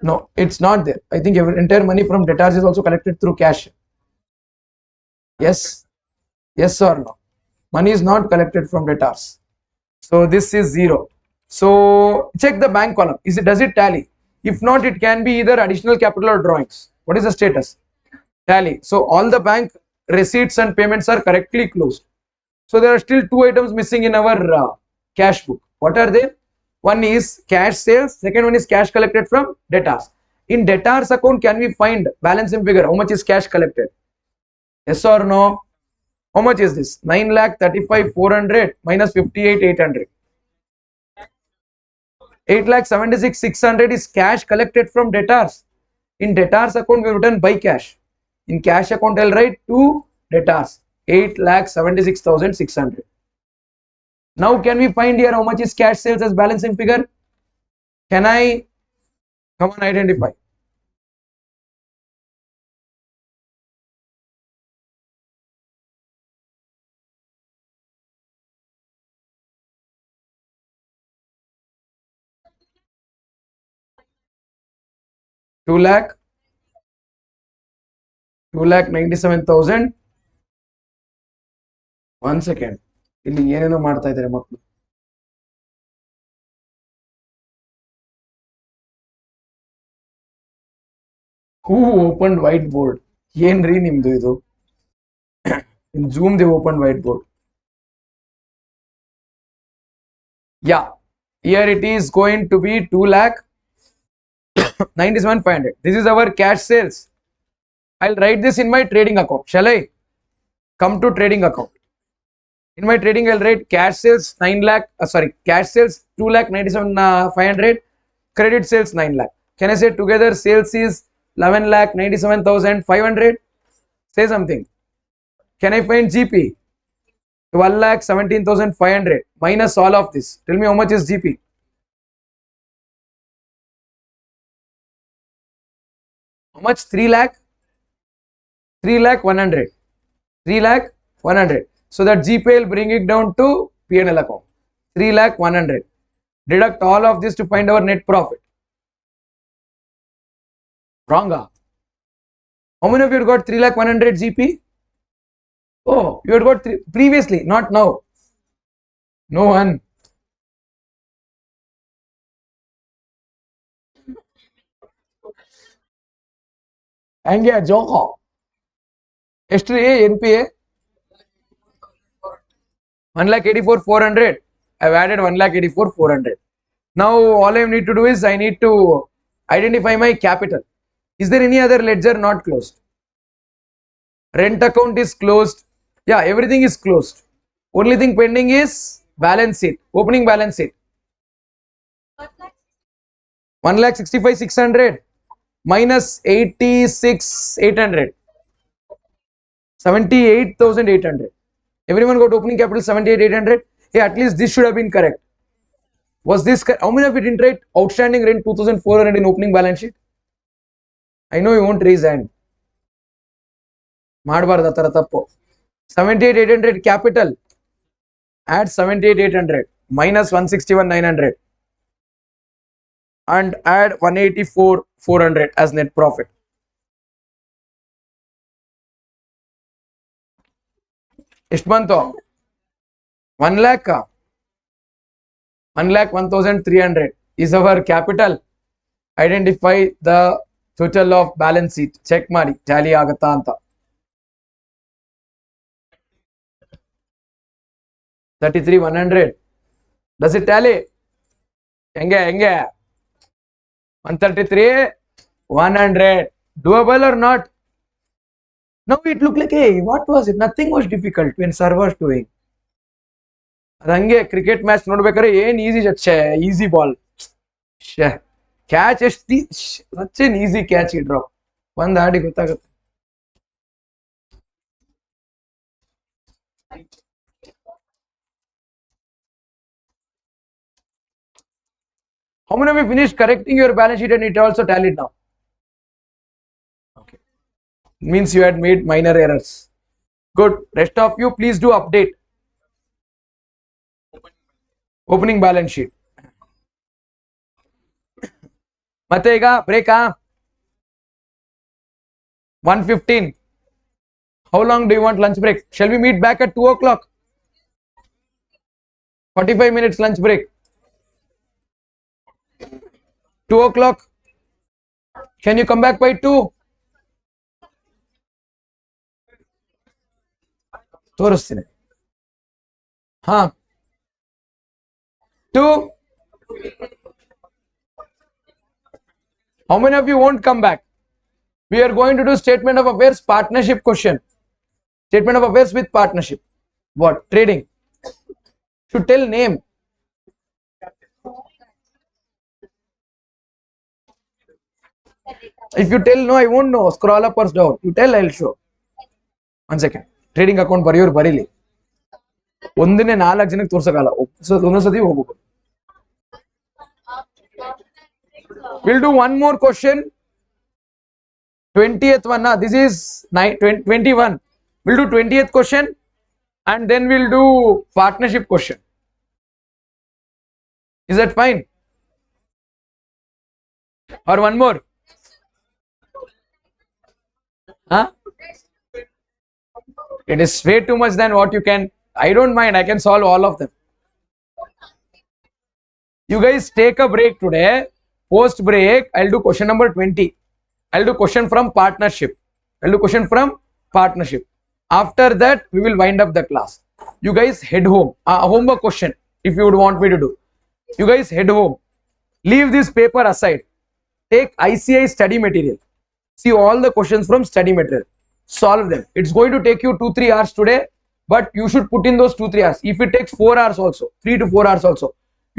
[SPEAKER 1] No, it's not there. I think entire money from debtors is also collected through cash. Yes? Yes or no? Money is not collected from debtors. So this is 0. So check the bank column. Does it tally? If not, it can be either additional capital or drawings. What is the status? Tally. So all the bank receipts and payments are correctly closed. So there are still two items missing in our cash book. What are they? One is cash sales. Second one is cash collected from debtors. In debtors account, can we find balancing figure? How much is cash collected? Yes or no? How much is this? 9,35,400 minus 58,800. 8,76,600 is cash collected from debtors. In debtors account, we have written by cash. In cash account, I'll write to debtors. 8,76,600. Now, can we find here how much is cash sales as balancing figure? Can I? Come on, identify. Two lakh 97,000. 1 second. ಇಲ್ಲಿ ಏನೇನೋ ಮಾಡ್ತಾ ಇದ್ದಾರೆ ಮಕ್ಕಳು. Who opened whiteboard? ಏನ್ರಿ ನಿಮ್ದು ಇದು? In Zoom they opened whiteboard. Yeah, here it is going to be 2,97,500. This is our cash sales. I'll write this in my trading account. Shall I? Come to trading account. In my trading, I'll write cash sales cash sales 2,97,500, credit sales 9 lakh. Can I say together sales is 11,97,500? Say something. Can I find GP? 12,17,500 minus all of this. Tell me how much is GP? How much? 3 lakh? 3,100. 3,100. So that GP will bring it down to P&L account. 3,100. Deduct all of this to find our net profit. Wrong. How many of you got 3,100 GP? Oh, you had got previously, not now. No one. Hangya Joko. Yesterday, NPA. 1,84,400. I've added 1,84,400. Now all I need to do is I need to identify my capital. Is there any other ledger not closed? Rent account is closed. Yeah, everything is closed. Only thing pending is balance sheet, opening balance sheet. 1,65,600 minus 86,800. 78,800. Everyone got opening capital 78,800. Hey, at least this should have been correct. Was this correct? How many of you didn't write outstanding rent 2,400 in opening balance sheet? I know you won't raise hand. ಮಾಡಬಾರ್ದು ಆ ತರ ತಪ್ಪು. 78,800 capital. Add 78,800 minus 161,900 and add 184,400 as net profit. ಎಷ್ಟು ಬಂತು? 1 lakh 1,01,300 is our capital. Identify the total of balance sheet. Check ಮಾಡಿ tally ಆಗುತ್ತಾ ಅಂತ. 33,100. Does it tally? ಹೆಂಗೆ 133,100. Doable or not? Now it looked like, hey, what was it? Nothing was difficult when sir was doing. ಅದಂಗೆ cricket match ನೋಡ್ಬೇಕಾದ್ರೆ ಏನ್ easy easy ball catch ಎಷ್ಟು such easy catch ಇಡ್ರೋ ಒಂದ್ ಆಡಿ ಗೊತ್ತಾಗುತ್ತೆ. How many of you finished correcting your balance sheet and it also tallied now? Okay. Means you had made minor errors. Good. Rest of you, please do update. Opening balance sheet. ಮತ್ತೆ ಈಗ ಬ್ರೇಕಾ? 1:15. How long do you want lunch break? Shall we meet back at 2 o'clock? 45 minutes lunch break. 2 o'clock. Can you come back by 2? ತೋರಿಸ್ತೀನಿ. ಹಾ 2. How many of you won't come back? We are going to do statement of affairs partnership question. Statement of affairs with partnership. What? Trading. Should tell name. If you tell no, I won't know. Scroll up or down. You tell, I'll show. 1 second. Trading account ಬರೆಯೋರು ಬರೀಲಿ. ಒಂದನೇ 4 ಜನಕ್ಕೆ ತೋರ್ಸಕ್ಕಾಗಲ್ಲ. ಒಂದೊಂದ್ಸತಿ ಹೋಗ್ಬೇಕು. We'll do one more question. 20th one. This is 21. We'll do 20th question and then we'll do partnership question. Is that fine? Or one more? Huh? It is way too much than what you can. I don't mind. I can solve all of them. You guys take a break today. Post break, I'll do question number 20. I'll do question from partnership. After that, we will wind up the class. You guys head home. Homework question, if you would want me to do. You guys head home. Leave this paper aside. Take ICI study material. See all the questions from study material. Solve them. It's going to take you 2-3 hours today, but you should put in those 2-3 hours. If it takes 4 hours also, 3 to 4 hours also.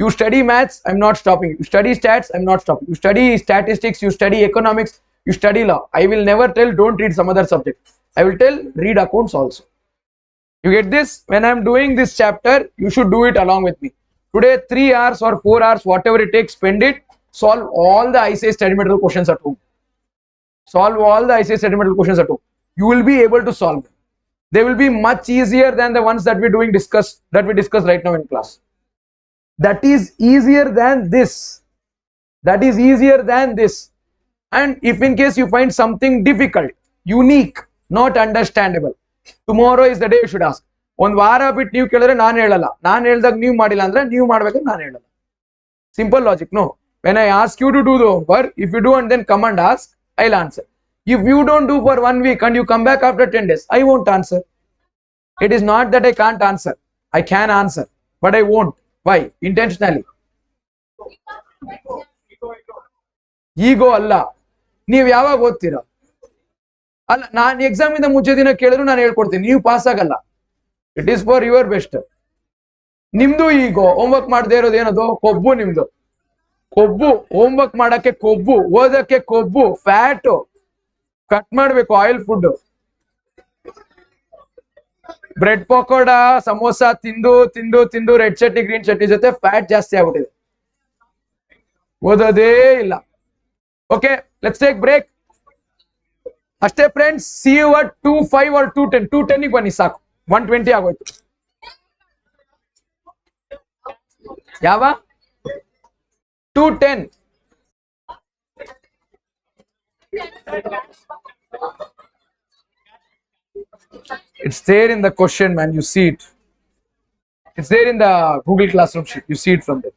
[SPEAKER 1] You study maths, I'm not stopping. You study stats, I'm not stopping. You study statistics, you study economics, you study law. I will never tell don't read some other subject. I will tell read accounts also. You get this? When I'm doing this chapter, you should do it along with me. Today 3 hours or 4 hours, whatever it takes, spend it. Solve all the ICI study material questions at home. Solve all the ICI study material questions at home. You will be able to solve them. They will be much easier than the ones that we discuss right now in class. That is easier than this. And if in case you find something difficult, unique, not understandable, tomorrow is the day you should ask. ಒಂದು ವಾರ ಬಿಟ್ಟು ನೀವು ಕೇಳಿದ್ರೆ ನಾನು ಹೇಳಲ್ಲ, ನಾನು ಹೇಳ್ದಾಗ ನೀವು ಮಾಡಿಲ್ಲ ಅಂದ್ರೆ ನೀವು ಮಾಡ್ಬೇಕಾದ್ರೆ ನಾನು ಹೇಳಲ್ಲ. Simple logic. No, when I ask you to do the homework, if you do and then come and ask, I'll answer. If you don't do for 1 week and you come back after 10 days, I won't answer. It is not that I can't answer. I can answer, but I won't. Why? Intentionally. Ego Allah. ನೀವ್ ಯಾವಾಗ ಓದ್ತೀರಾ? ಅಲ್ಲ, ನಾನು exam ಇಂದ ಮುಂಚೆ ದಿನ ಕೇಳಿದ್ರು ನಾನು ಹೇಳ್ಕೊಡ್ತೀನಿ, ನೀವು ಪಾಸ್ ಆಗಲ್ಲ. It is for your best. ನಿಮ್ದು ಈಗ ಹೋಮ್ವರ್ಕ್ ಮಾಡದೇ ಇರೋದು ಏನದು? ಕೊಬ್ಬು ನಿಮ್ದು. ಕೊಬ್ಬು. ಹೋಮ್ವರ್ಕ್ ಮಾಡಕ್ಕೆ ಕೊಬ್ಬು, ಓದಕ್ಕೆ ಕೊಬ್ಬು, ಫ್ಯಾಟ್ ಕಟ್ ಮಾಡ್ಬೇಕು. Oil food, bread pakoda, samosa ತಿಂದು ತಿಂದು ತಿಂದು ರೆಡ್ ಚಟ್ನಿ ಗ್ರೀನ್ ಚಟ್ನಿ ಜೊತೆ ಫ್ಯಾಟ್ ಜಾಸ್ತಿ ಆಗ್ಬಿಟ್ಟಿದೆ. ಓದೋದೇ ಇಲ್ಲ. Okay, let's take break. ಅಷ್ಟೇ friends. See you at 2:05 or 2:10. 2:10 ಬನ್ನಿ ಸಾಕು. 1:20 ಆಗೋಯ್ತು. ಯಾವ 2:10? It's there in the question, man. You see it. It's there in the Google Classroom sheet. You see it from there.